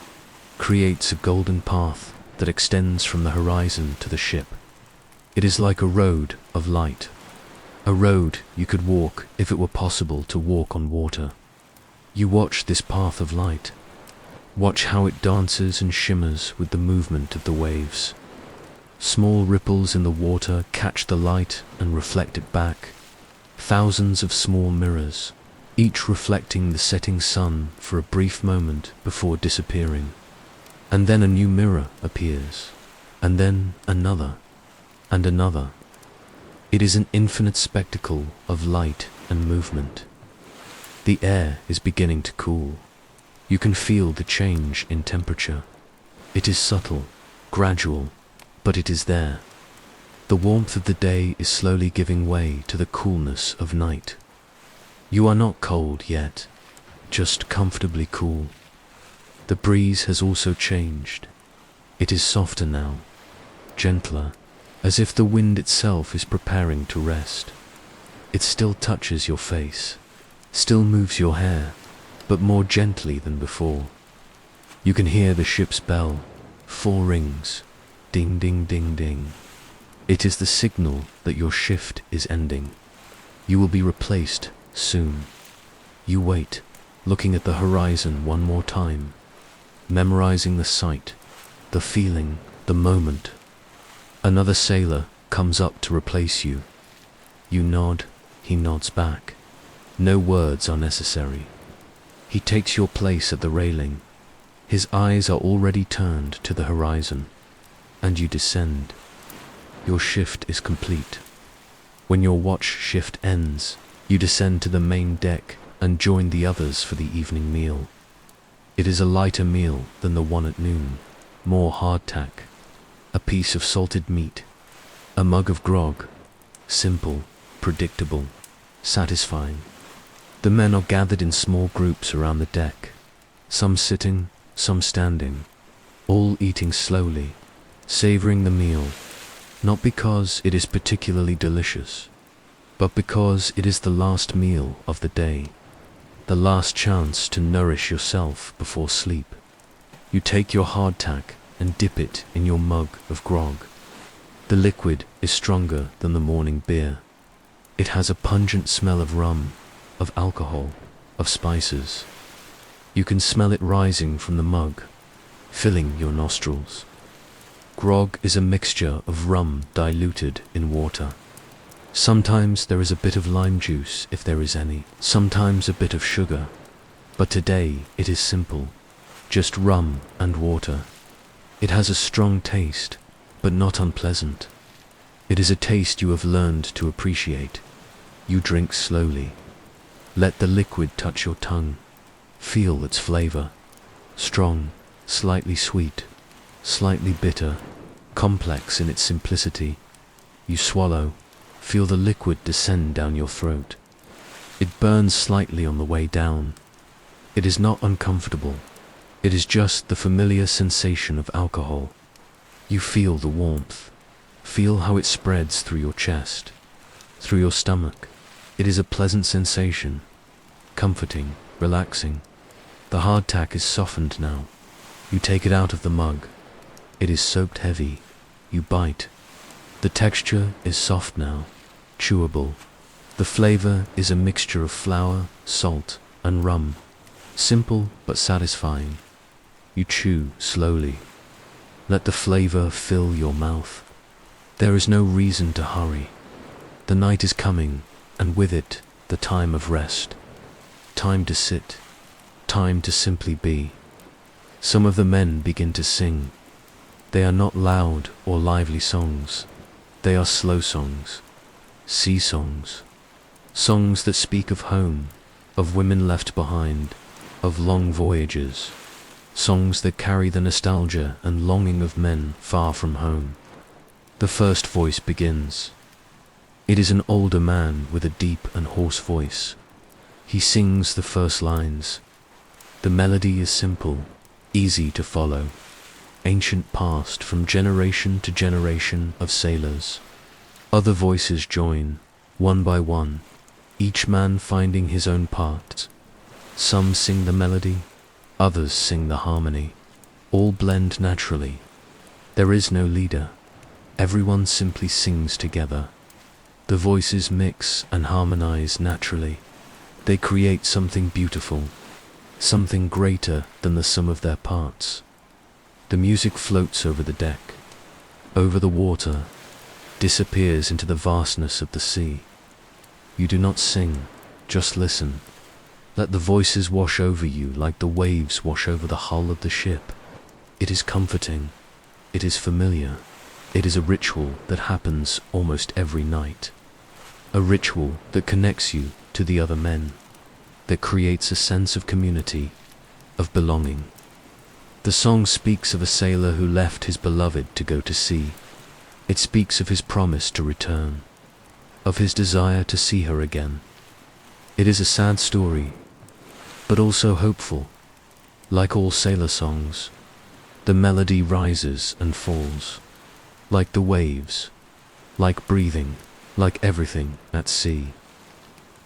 creates a golden path that extends from the horizon to the ship. It is like a road of light, a road you could walk if it were possible to walk on water. You watch this path of light. Watch how it dances and shimmers with the movement of the waves. Small ripples in the water catch the light and reflect it back. Thousands of small mirrors, each reflecting the setting sun for a brief moment before disappearing. And then a new mirror appears, and then another, and another. It is an infinite spectacle of light and movement. The air is beginning to cool. You can feel the change in temperature. It is subtle, gradual, but it is there. The warmth of the day is slowly giving way to the coolness of night. You are not cold yet, just comfortably cool. The breeze has also changed. It is softer now, gentler, as if the wind itself is preparing to rest. It still touches your face, still moves your hair, but more gently than before. You can hear the ship's bell, 4 rings, ding ding ding ding. It is the signal that your shift is ending. You will be replaced soon. You wait, looking at the horizon one more time, memorizing the sight, the feeling, the moment. Another sailor comes up to replace you. You nod, he nods back. No words are necessary. He takes your place at the railing. His eyes are already turned to the horizon, and you descend. Your shift is complete. When your watch shift ends, you descend to the main deck and join the others for the evening meal. It is a lighter meal than the one at noon, more hardtack, a piece of salted meat, a mug of grog, simple, predictable, satisfying. The men are gathered in small groups around the deck, some sitting, some standing, all eating slowly, savoring the meal, not because it is particularly delicious, but because it is the last meal of the day, the last chance to nourish yourself before sleep. You take your hardtack and dip it in your mug of grog. The liquid is stronger than the morning beer. It has a pungent smell of rum, of alcohol, of spices. You can smell it rising from the mug, filling your nostrils. Grog is a mixture of rum diluted in water. Sometimes there is a bit of lime juice, if there is any, sometimes a bit of sugar, but today it is simple, just rum and water. It has a strong taste, but not unpleasant. It is a taste you have learned to appreciate. You drink slowly. Let the liquid touch your tongue. Feel its flavor. Strong, slightly sweet, slightly bitter, complex in its simplicity. You swallow. Feel the liquid descend down your throat. It burns slightly on the way down. It is not uncomfortable. It is just the familiar sensation of alcohol. You feel the warmth. Feel how it spreads through your chest, through your stomach. It is a pleasant sensation, comforting, relaxing. The hardtack is softened now. You take it out of the mug. It is soaked heavy. You bite. The texture is soft now, chewable. The flavor is a mixture of flour, salt, and rum. Simple but satisfying. You chew slowly. Let the flavor fill your mouth. There is no reason to hurry. The night is coming, and with it, the time of rest. Time to sit. Time to simply be. Some of the men begin to sing. They are not loud or lively songs. They are slow songs, sea songs, songs that speak of home, of women left behind, of long voyages, songs that carry the nostalgia and longing of men far from home. The first voice begins. It is an older man with a deep and hoarse voice. He sings the first lines. The melody is simple, easy to follow. Ancient past from generation to generation of sailors. Other voices join, one by one, each man finding his own part. Some sing the melody, others sing the harmony. All blend naturally. There is no leader. Everyone simply sings together. The voices mix and harmonize naturally. They create something beautiful, something greater than the sum of their parts. The music floats over the deck, over the water, disappears into the vastness of the sea. You do not sing, just listen. Let the voices wash over you like the waves wash over the hull of the ship. It is comforting. It is familiar. It is a ritual that happens almost every night. A ritual that connects you to the other men, that creates a sense of community, of belonging. The song speaks of a sailor who left his beloved to go to sea. It speaks of his promise to return, of his desire to see her again. It is a sad story, but also hopeful. Like all sailor songs, the melody rises and falls, like the waves, like breathing, like everything at sea.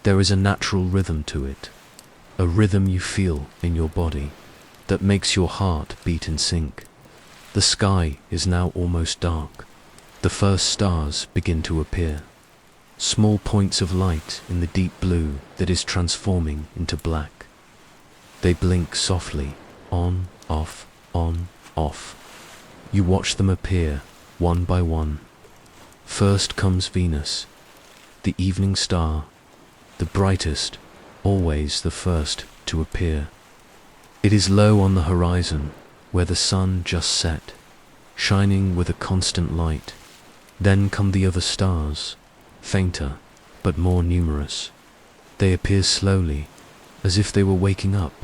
There is a natural rhythm to it, a rhythm you feel in your body, that makes your heart beat in sync. The sky is now almost dark. The first stars begin to appear. Small points of light in the deep blue that is transforming into black. They blink softly, on, off, on, off. You watch them appear, one by one. First comes Venus, the evening star, the brightest, always the first to appear. It is low on the horizon, where the sun just set, shining with a constant light. Then come the other stars, fainter, but more numerous. They appear slowly, as if they were waking up.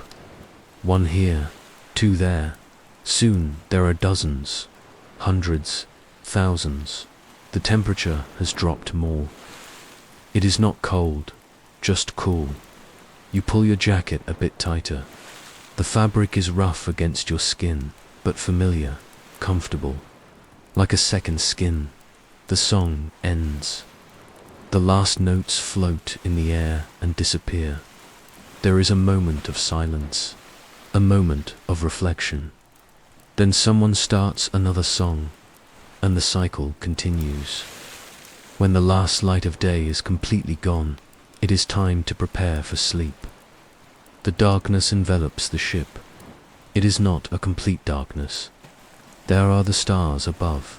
One here, two there. Soon there are dozens, hundreds, thousands. The temperature has dropped more. It is not cold, just cool. You pull your jacket a bit tighter. The fabric is rough against your skin, but familiar, comfortable. Like a second skin, the song ends. The last notes float in the air and disappear. There is a moment of silence, a moment of reflection. Then someone starts another song, and the cycle continues. When the last light of day is completely gone, it is time to prepare for sleep. The darkness envelops the ship. It is not a complete darkness. There are the stars above,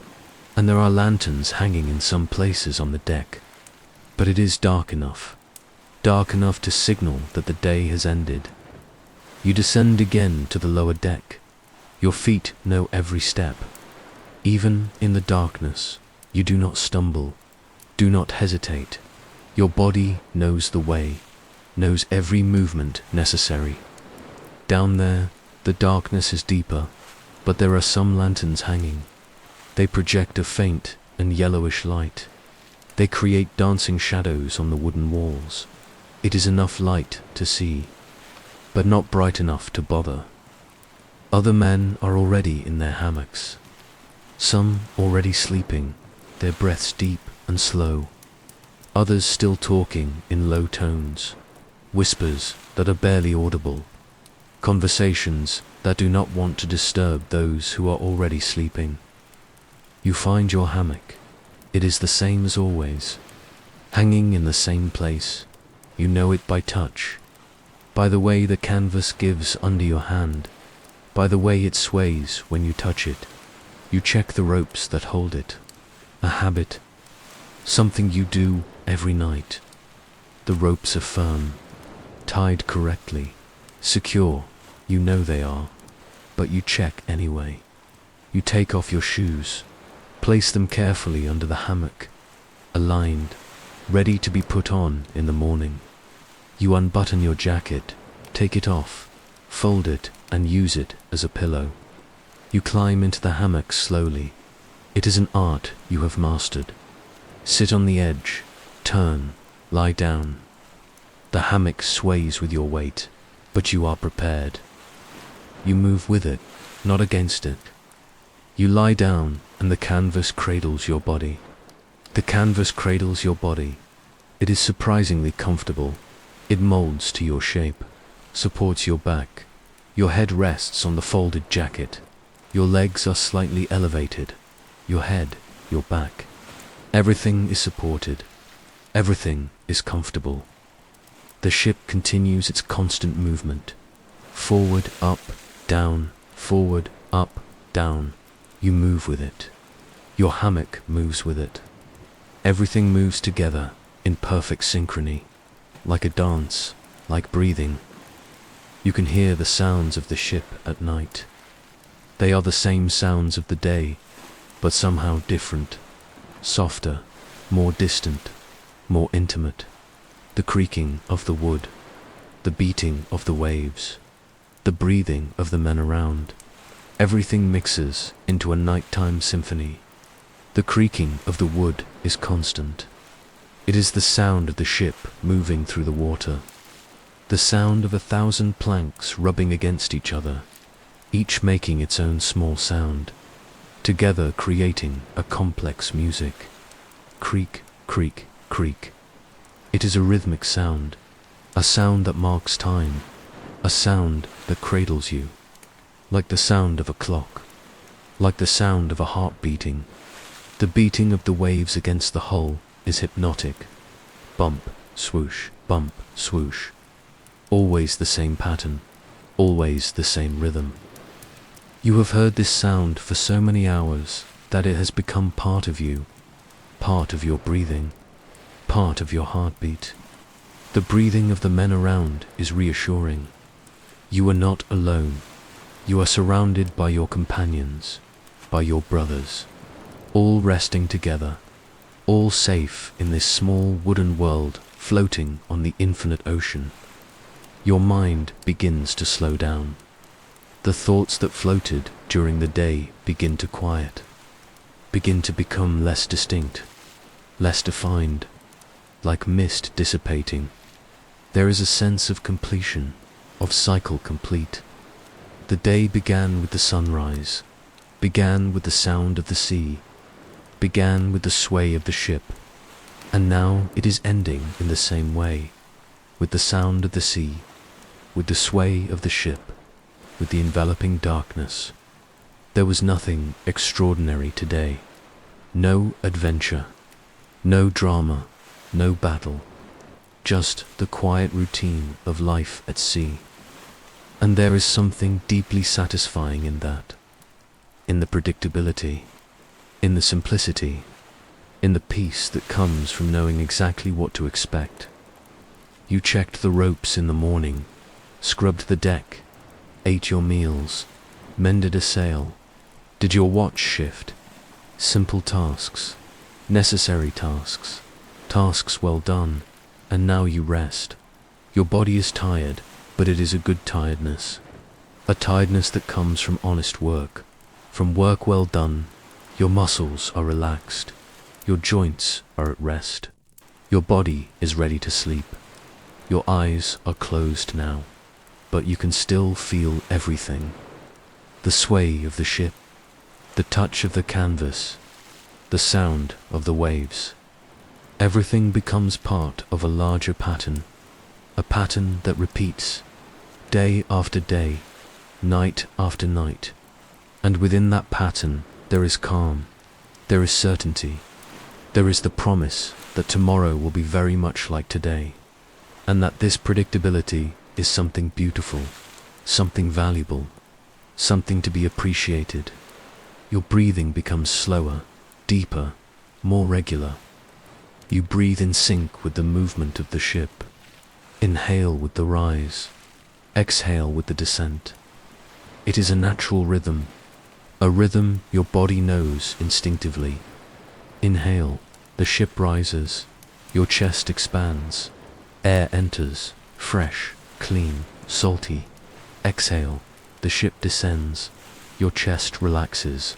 and there are lanterns hanging in some places on the deck. But it is dark enough to signal that the day has ended. You descend again to the lower deck. Your feet know every step. Even in the darkness, you do not stumble, do not hesitate. Your body knows the way, knows every movement necessary. Down there, the darkness is deeper, but there are some lanterns hanging. They project a faint and yellowish light. They create dancing shadows on the wooden walls. It is enough light to see, but not bright enough to bother. Other men are already in their hammocks. Some already sleeping, their breaths deep and slow. Others still talking in low tones, whispers that are barely audible, conversations that do not want to disturb those who are already sleeping. You find your hammock. It is the same as always, hanging in the same place. You know it by touch, by the way the canvas gives under your hand, by the way it sways when you touch it. You check the ropes that hold it. A habit, something you do every night. The ropes are firm, tied correctly, secure. You know they are, but you check anyway. You take off your shoes, place them carefully under the hammock, aligned, ready to be put on in the morning. You unbutton your jacket, take it off, fold it, and use it as a pillow. You climb into the hammock slowly. It is an art you have mastered. Sit on the edge, turn, lie down. The hammock sways with your weight, but you are prepared. You move with it, not against it. You lie down, and the canvas cradles your body. The canvas cradles your body. It is surprisingly comfortable. It molds to your shape, supports your back. Your head rests on the folded jacket. Your legs are slightly elevated. Your head, your back. Everything is supported. Everything is comfortable. The ship continues its constant movement. Forward, up, down, forward, up, down. You move with it. Your hammock moves with it. Everything moves together in perfect synchrony, like a dance, like breathing. You can hear the sounds of the ship at night. They are the same sounds of the day, but somehow different, softer, more distant, more intimate. The creaking of the wood, the beating of the waves, the breathing of the men around. Everything mixes into a nighttime symphony. The creaking of the wood is constant. It is the sound of the ship moving through the water, the sound of 1,000 planks rubbing against each other, each making its own small sound, together creating a complex music. Creak, creak, creak. It is a rhythmic sound, a sound that marks time, a sound that cradles you, like the sound of a clock, like the sound of a heart beating. The beating of the waves against the hull is hypnotic. Bump, swoosh, bump, swoosh. Always the same pattern, always the same rhythm. You have heard this sound for so many hours that it has become part of you, part of your breathing, part of your heartbeat. The breathing of the men around is reassuring. You are not alone. You are surrounded by your companions, by your brothers, all resting together, all safe in this small wooden world floating on the infinite ocean. Your mind begins to slow down. The thoughts that floated during the day begin to quiet, begin to become less distinct, less defined, like mist dissipating. There is a sense of completion, of cycle complete. The day began with the sunrise, began with the sound of the sea, began with the sway of the ship, and now it is ending in the same way, with the sound of the sea, with the sway of the ship, with the enveloping darkness. There was nothing extraordinary today, no adventure, no drama, no battle, just the quiet routine of life at sea. And there is something deeply satisfying in that, in the predictability, in the simplicity. in the peace that comes from knowing exactly what to expect. You checked the ropes in the morning, scrubbed the deck, ate your meals, mended a sail. Did your watch shift? Simple tasks, necessary tasks, tasks well done, and now you rest. Your body is tired, but it is a good tiredness. A tiredness that comes from honest work, from work well done. Your muscles are relaxed, your joints are at rest. Your body is ready to sleep. Your eyes are closed now, but you can still feel everything. The sway of the ship, the touch of the canvas, the sound of the waves. Everything becomes part of a larger pattern, a pattern that repeats, day after day, night after night. And within that pattern, there is calm, there is certainty, there is the promise that tomorrow will be very much like today, and that this predictability is something beautiful, something valuable, something to be appreciated. Your breathing becomes slower, deeper, more regular. You breathe in sync with the movement of the ship. Inhale with the rise, exhale with the descent. It is a natural rhythm, a rhythm your body knows instinctively. Inhale, the ship rises, your chest expands, air enters, fresh, clean, salty. Exhale, the ship descends, your chest relaxes,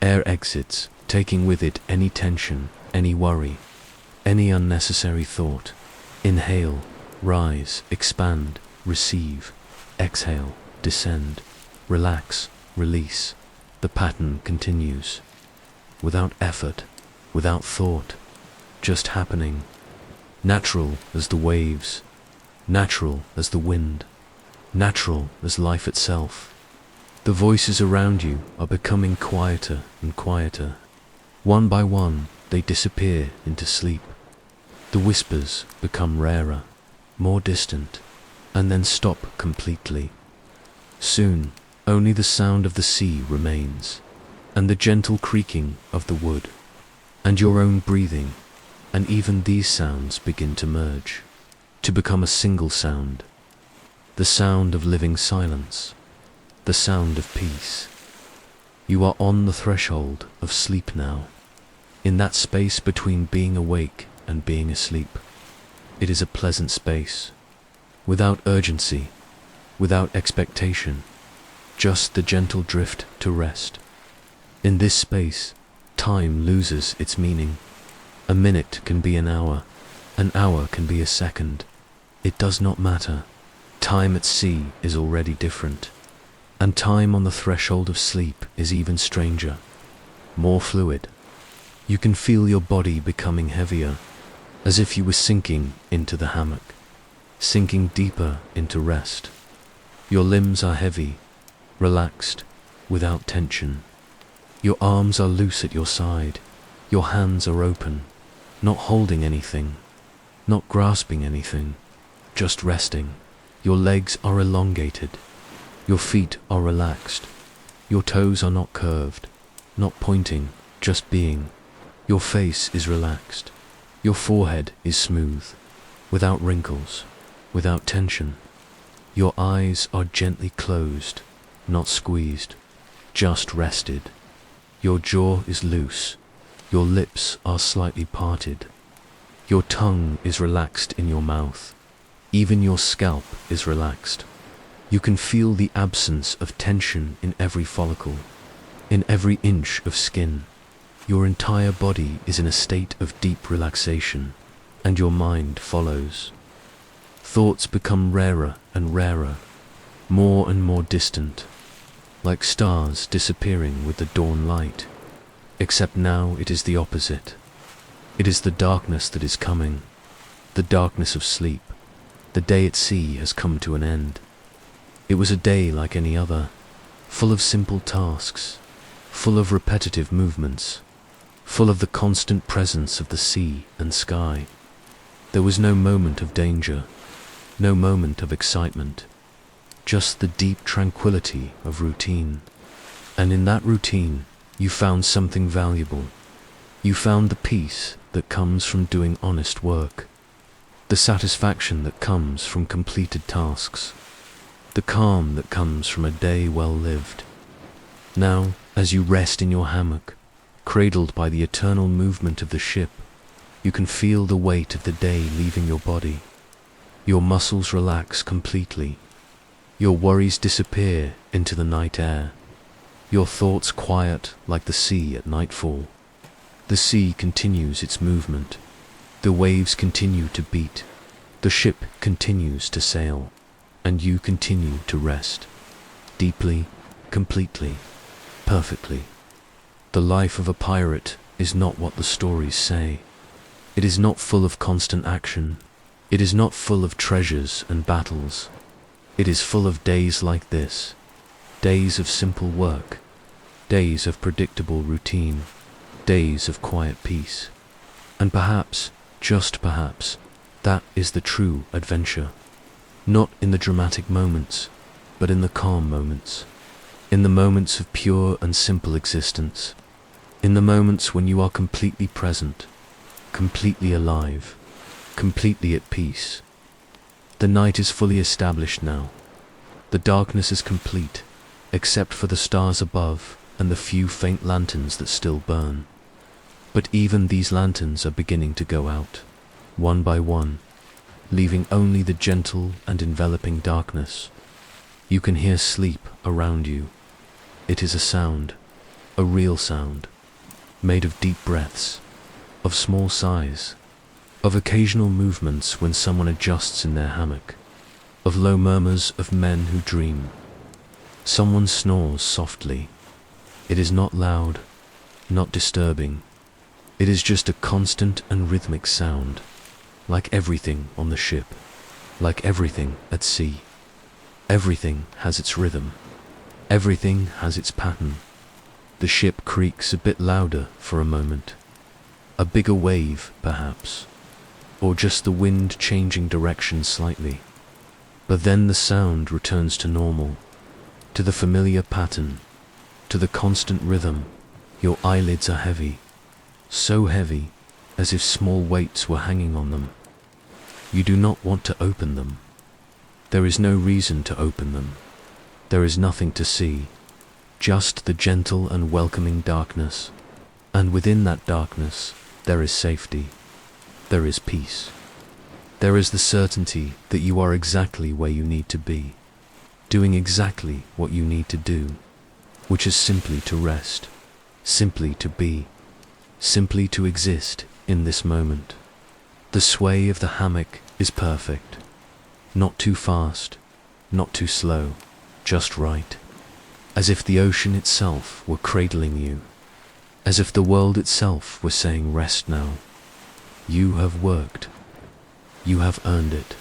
air exits, taking with it any tension, any worry, any unnecessary thought. Inhale, rise, expand, receive. Exhale, descend, relax, release. The pattern continues, without effort, without thought, just happening, natural as the waves, natural as the wind, natural as life itself. The voices around you are becoming quieter and quieter. One by one, they disappear into sleep. The whispers become rarer, more distant, and then stop completely. Soon, only the sound of the sea remains, and the gentle creaking of the wood, and your own breathing, and even these sounds begin to merge, to become a single sound. The sound of living silence, the sound of peace. You are on the threshold of sleep now, in that space between being awake and being asleep. It is a pleasant space, without urgency, without expectation, just the gentle drift to rest. In this space, time loses its meaning. A minute can be an hour can be a second. It does not matter. Time at sea is already different, and time on the threshold of sleep is even stranger, more fluid. You can feel your body becoming heavier, as if you were sinking into the hammock, sinking deeper into rest. Your limbs are heavy, relaxed, without tension. Your arms are loose at your side, your hands are open, not holding anything, not grasping anything, just resting. Your legs are elongated, your feet are relaxed, your toes are not curved, not pointing, just being. Your face is relaxed, your forehead is smooth, without wrinkles, without tension. Your eyes are gently closed, not squeezed, just rested. Your jaw is loose, your lips are slightly parted. Your tongue is relaxed in your mouth, even your scalp is relaxed. You can feel the absence of tension in every follicle, in every inch of skin. Your entire body is in a state of deep relaxation, and your mind follows. Thoughts become rarer and rarer, more and more distant, like stars disappearing with the dawn light. Except now it is the opposite. It is the darkness that is coming, the darkness of sleep. The day at sea has come to an end. It was a day like any other, full of simple tasks, full of repetitive movements, full of the constant presence of the sea and sky. There was no moment of danger, no moment of excitement, just the deep tranquility of routine. And in that routine, you found something valuable. You found the peace that comes from doing honest work, the satisfaction that comes from completed tasks, the calm that comes from a day well lived. Now, as you rest in your hammock, cradled by the eternal movement of the ship, you can feel the weight of the day leaving your body. Your muscles relax completely. Your worries disappear into the night air. Your thoughts quiet like the sea at nightfall. The sea continues its movement. The waves continue to beat. The ship continues to sail. And you continue to rest. Deeply, completely, perfectly. The life of a pirate is not what the stories say. It is not full of constant action. It is not full of treasures and battles. It is full of days like this. Days of simple work. Days of predictable routine. Days of quiet peace. And perhaps, just perhaps, that is the true adventure. Not in the dramatic moments, but in the calm moments. In the moments of pure and simple existence. In the moments when you are completely present, completely alive, completely at peace. The night is fully established now. The darkness is complete, except for the stars above and the few faint lanterns that still burn. But even these lanterns are beginning to go out, one by one, leaving only the gentle and enveloping darkness. You can hear sleep around you. It is a sound, a real sound, made of deep breaths, of small sighs, of occasional movements when someone adjusts in their hammock, of low murmurs of men who dream. Someone snores softly. It is not loud, not disturbing. It is just a constant and rhythmic sound, like everything on the ship, like everything at sea. Everything has its rhythm. Everything has its pattern. The ship creaks a bit louder for a moment. A bigger wave, perhaps, or just the wind changing direction slightly. But then the sound returns to normal, to the familiar pattern, to the constant rhythm. Your eyelids are heavy, so heavy as if small weights were hanging on them. You do not want to open them. There is no reason to open them. There is nothing to see, just the gentle and welcoming darkness. And within that darkness, there is safety. There is peace. There is the certainty that you are exactly where you need to be, doing exactly what you need to do, which is simply to rest, simply to be, simply to exist in this moment. The sway of the hammock is perfect. Not too fast, not too slow, just right. As if the ocean itself were cradling you. As if the world itself were saying rest now. You have worked. You have earned it.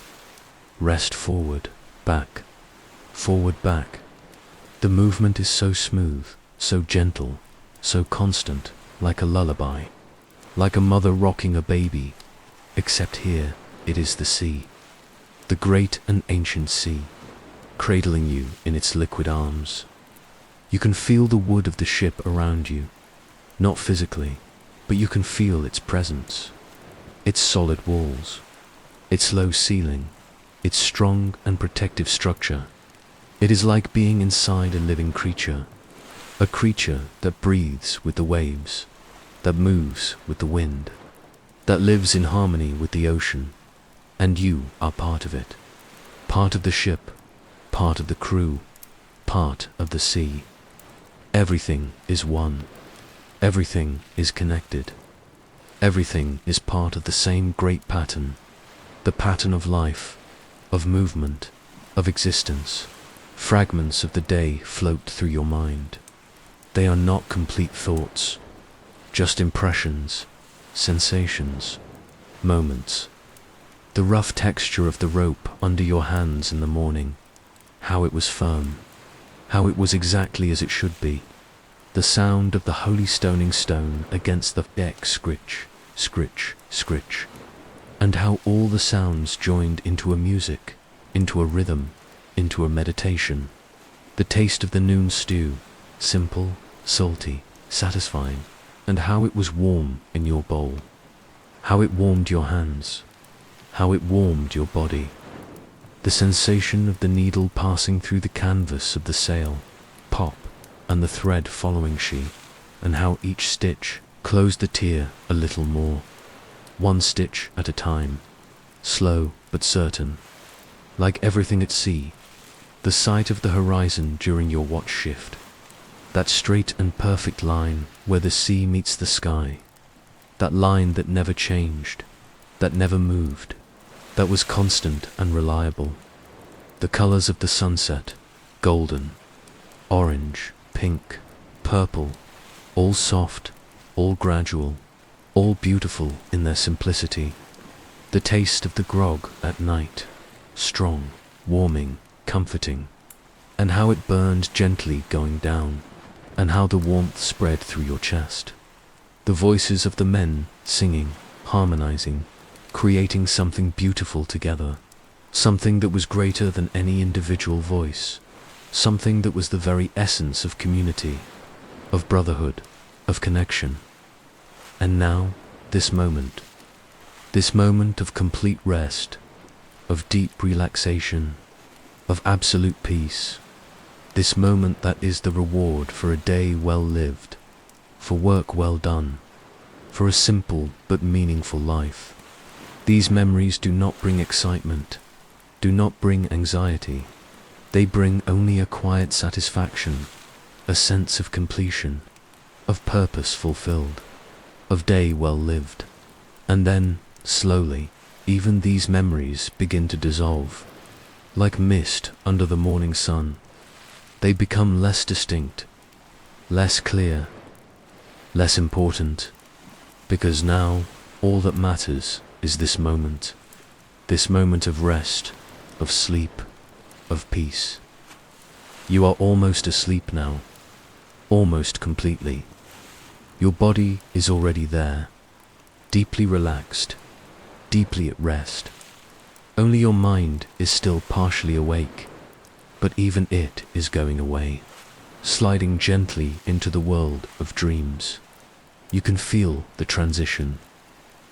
Rest forward, back, forward, back. The movement is so smooth, so gentle, so constant, like a lullaby, like a mother rocking a baby, except here it is the sea, the great and ancient sea, cradling you in its liquid arms. You can feel the wood of the ship around you, not physically, but you can feel its presence, its solid walls, its low ceiling, its strong and protective structure. It is like being inside a living creature, a creature that breathes with the waves, that moves with the wind, that lives in harmony with the ocean, and you are part of it, part of the ship, part of the crew, part of the sea. Everything is one. Everything is connected. Everything is part of the same great pattern, the pattern of life, of movement, of existence. Fragments of the day float through your mind. They are not complete thoughts, just impressions, sensations, moments. The rough texture of the rope under your hands in the morning, how it was firm, how it was exactly as it should be. The sound of the holy stoning stone against the deck, scritch, scritch, scritch. And how all the sounds joined into a music, into a rhythm, into a meditation. The taste of the noon stew, simple, salty, satisfying. and how it was warm in your bowl, how it warmed your hands, how it warmed your body. The sensation of the needle passing through the canvas of the sail, pop, and the thread following she, and how each stitch closed the tear a little more, one stitch at a time, slow but certain. Like everything at sea, the sight of the horizon during your watch shift, that straight and perfect line where the sea meets the sky, that line that never changed, that never moved, that was constant and reliable. The colors of the sunset, golden, orange, pink, purple, all soft, all gradual, all beautiful in their simplicity. The taste of the grog at night, strong, warming, comforting, and how it burned gently going down, and how the warmth spread through your chest. The voices of the men singing, harmonizing, creating something beautiful together, something that was greater than any individual voice, something that was the very essence of community, of brotherhood, of connection. And now, this moment of complete rest, of deep relaxation, of absolute peace, this moment that is the reward for a day well lived, for work well done, for a simple but meaningful life. These memories do not bring excitement, do not bring anxiety. They bring only a quiet satisfaction, a sense of completion, of purpose fulfilled, of day well lived. And then, slowly, even these memories begin to dissolve. Like mist under the morning sun, they become less distinct, less clear, less important, because now all that matters is this moment of rest, of sleep, of peace. You are almost asleep now, almost completely. Your body is already there, deeply relaxed, deeply at rest. Only your mind is still partially awake, but even it is going away, sliding gently into the world of dreams. You can feel the transition,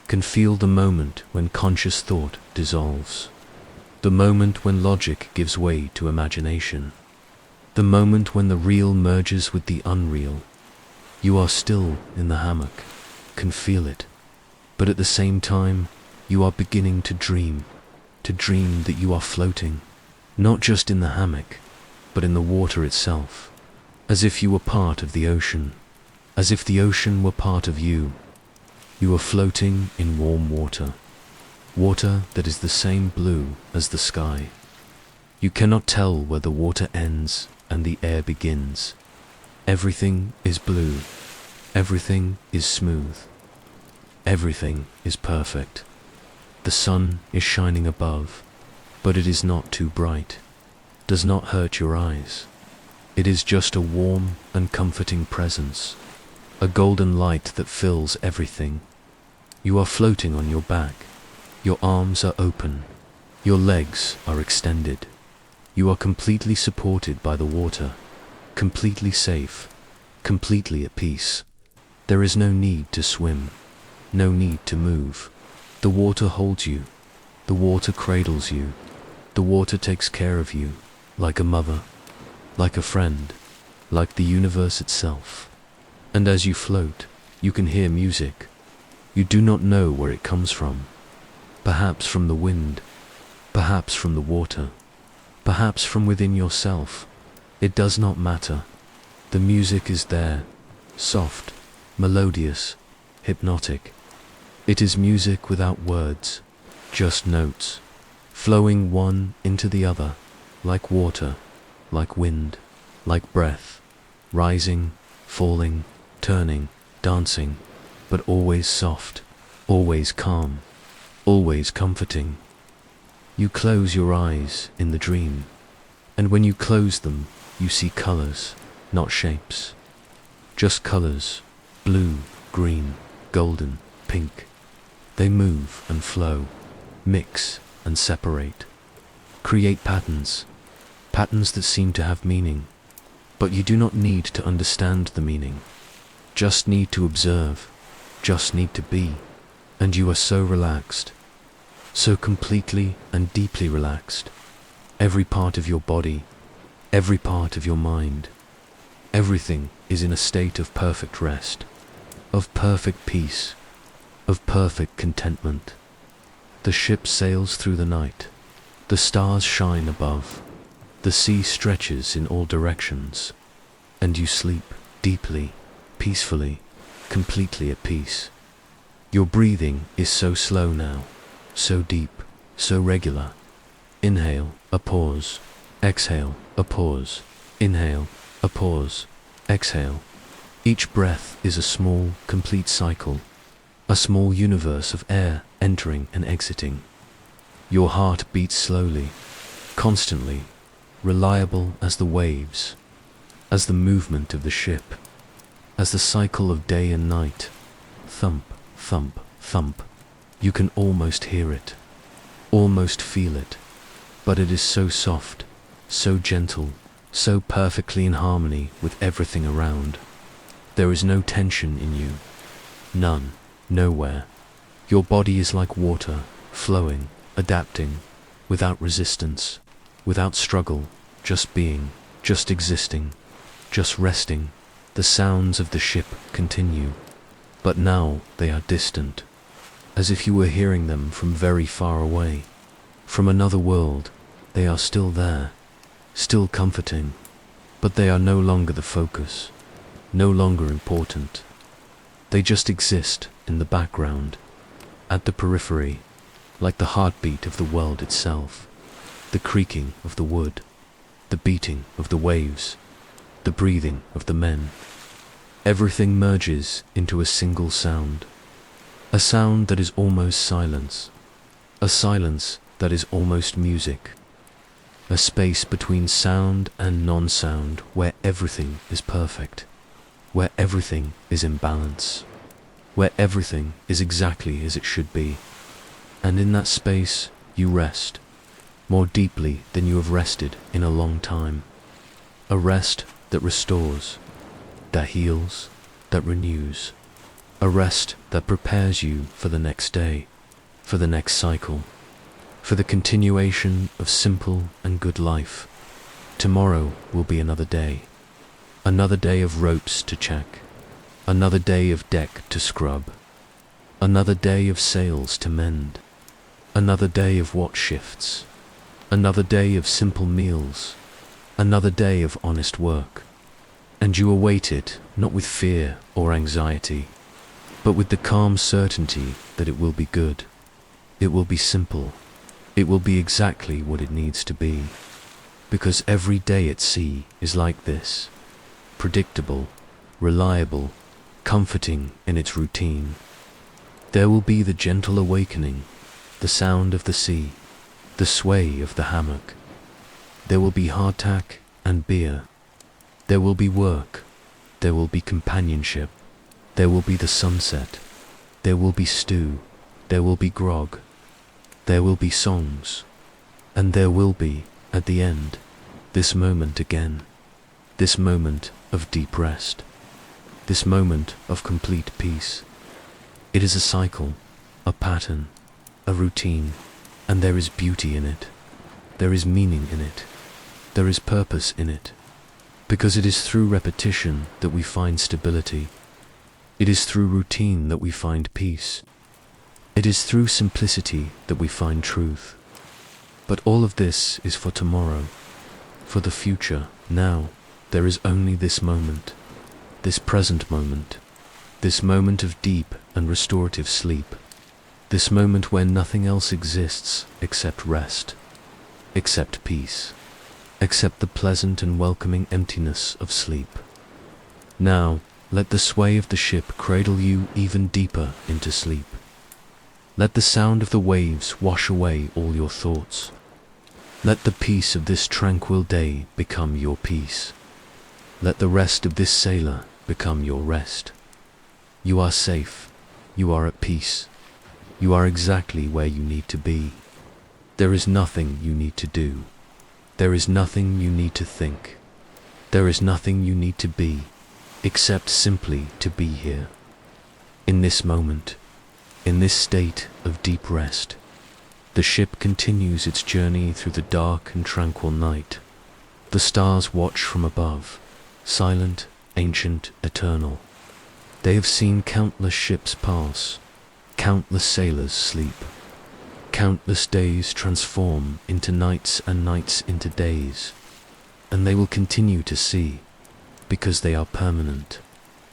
can feel the moment when conscious thought dissolves, the moment when logic gives way to imagination, the moment when the real merges with the unreal. You are still in the hammock, can feel it, but at the same time, you are beginning to dream that you are floating, not just in the hammock, but in the water itself, as if you were part of the ocean, as if the ocean were part of you. You are floating in warm water, water that is the same blue as the sky. You cannot tell where the water ends and the air begins. Everything is blue, everything is smooth, everything is perfect. The sun is shining above, but it is not too bright, does not hurt your eyes. It is just a warm and comforting presence, a golden light that fills everything. You are floating on your back, your arms are open, your legs are extended. You are completely supported by the water, completely safe, completely at peace. There is no need to swim, no need to move. The water holds you, the water cradles you, the water takes care of you, like a mother, like a friend, like the universe itself. And as you float, you can hear music. You do not know where it comes from. Perhaps from the wind, perhaps from the water, perhaps from within yourself. It does not matter. The music is there, soft, melodious, hypnotic. It is music without words, just notes, flowing one into the other, like water, like wind, like breath, rising, falling, turning, dancing, but always soft, always calm, always comforting. You close your eyes in the dream, and when you close them, you see colors, not shapes. Just colors, blue, green, golden, pink. They move and flow, mix and separate, create patterns, patterns that seem to have meaning, but you do not need to understand the meaning. just need to observe, just need to be, and you are so relaxed, so completely and deeply relaxed. Every part of your body, every part of your mind, everything is in a state of perfect rest, of perfect peace, of perfect contentment. The ship sails through the night, the stars shine above, the sea stretches in all directions, and you sleep deeply, peacefully, completely at peace. Your breathing is so slow now, so deep, so regular. Inhale, a pause. Exhale, a pause. Inhale, a pause. Exhale. Each breath is a small, complete cycle, a small universe of air entering and exiting. Your heart beats slowly, constantly, reliable as the waves, as the movement of the ship, as the cycle of day and night. Thump, thump, thump. You can almost hear it, almost feel it, but it is so soft, so gentle, so perfectly in harmony with everything around. There is no tension in you, none, nowhere. Your body is like water, flowing, adapting, without resistance, without struggle, just being, just existing, just resting. The sounds of the ship continue, but now they are distant, as if you were hearing them from very far away, from another world. They are still there, still comforting, but they are no longer the focus, no longer important. They just exist in the background, at the periphery, like the heartbeat of the world itself, the creaking of the wood, the beating of the waves, the breathing of the men. Everything merges into a single sound, a sound that is almost silence, a silence that is almost music, a space between sound and non-sound where everything is perfect, where everything is in balance, where everything is exactly as it should be. And in that space you rest, more deeply than you have rested in a long time. A rest that restores, that heals, that renews. A rest that prepares you for the next day, for the next cycle, for the continuation of simple and good life. Tomorrow will be another day of ropes to check, another day of deck to scrub, another day of sails to mend, another day of watch shifts, another day of simple meals, another day of honest work. And you await it not with fear or anxiety, but with the calm certainty that it will be good, it will be simple, it will be exactly what it needs to be. Because every day at sea is like this, predictable, reliable, comforting in its routine. There will be the gentle awakening, the sound of the sea, the sway of the hammock. There will be hardtack and beer. There will be work. There will be companionship. There will be the sunset. There will be stew. There will be grog. There will be songs. And there will be, at the end, this moment again. This moment of deep rest. This moment of complete peace. It is a cycle, a pattern, a routine, and there is beauty in it. There is meaning in it. There is purpose in it. Because it is through repetition that we find stability. It is through routine that we find peace. It is through simplicity that we find truth. But all of this is for tomorrow, for the future. Now, there is only this moment, this present moment, this moment of deep and restorative sleep, this moment where nothing else exists except rest, except peace, except the pleasant and welcoming emptiness of sleep. Now, let the sway of the ship cradle you even deeper into sleep. Let the sound of the waves wash away all your thoughts. Let the peace of this tranquil day become your peace. Let the rest of this sailor become your rest. You are safe. You are at peace. You are exactly where you need to be. There is nothing you need to do. There is nothing you need to think. There is nothing you need to be. except simply to be here. In this moment, in this state of deep rest, the ship continues its journey through the dark and tranquil night. The stars watch from above, silent, ancient, eternal. They have seen countless ships pass, countless sailors sleep, countless days transform into nights and nights into days, and they will continue to see, because they are permanent,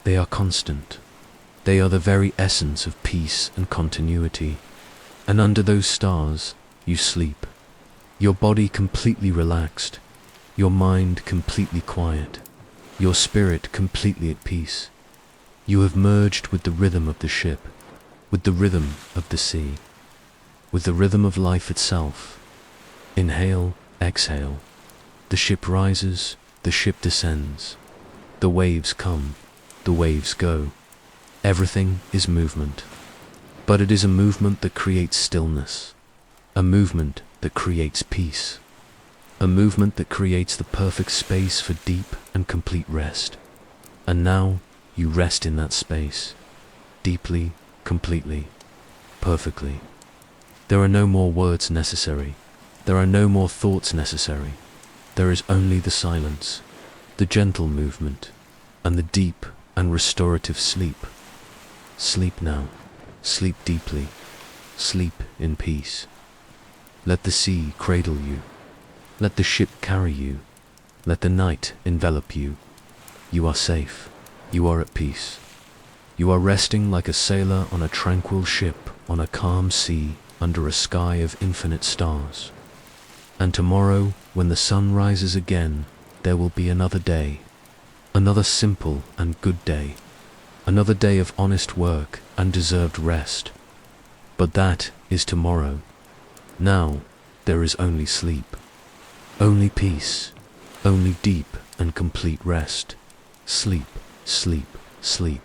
they are constant, they are the very essence of peace and continuity. And under those stars, you sleep, your body completely relaxed, your mind completely quiet, your spirit completely at peace. You have merged with the rhythm of the ship, with the rhythm of the sea, with the rhythm of life itself. Inhale, exhale. The ship rises, the ship descends. The waves come, the waves go. Everything is movement. But it is a movement that creates stillness, a movement that creates peace, a movement that creates the perfect space for deep and complete rest. And now you rest in that space, deeply, completely, perfectly. There are no more words necessary. There are no more thoughts necessary. There is only the silence, the gentle movement, and the deep and restorative sleep. Sleep now. Sleep deeply. Sleep in peace. Let the sea cradle you. Let the ship carry you. Let the night envelop you. You are safe. You are at peace. You are resting like a sailor on a tranquil ship on a calm sea under a sky of infinite stars. And tomorrow, when the sun rises again, there will be another day, another simple and good day, another day of honest work and deserved rest. But that is tomorrow. Now, there is only sleep, only peace, only deep and complete rest. Sleep, sleep, sleep.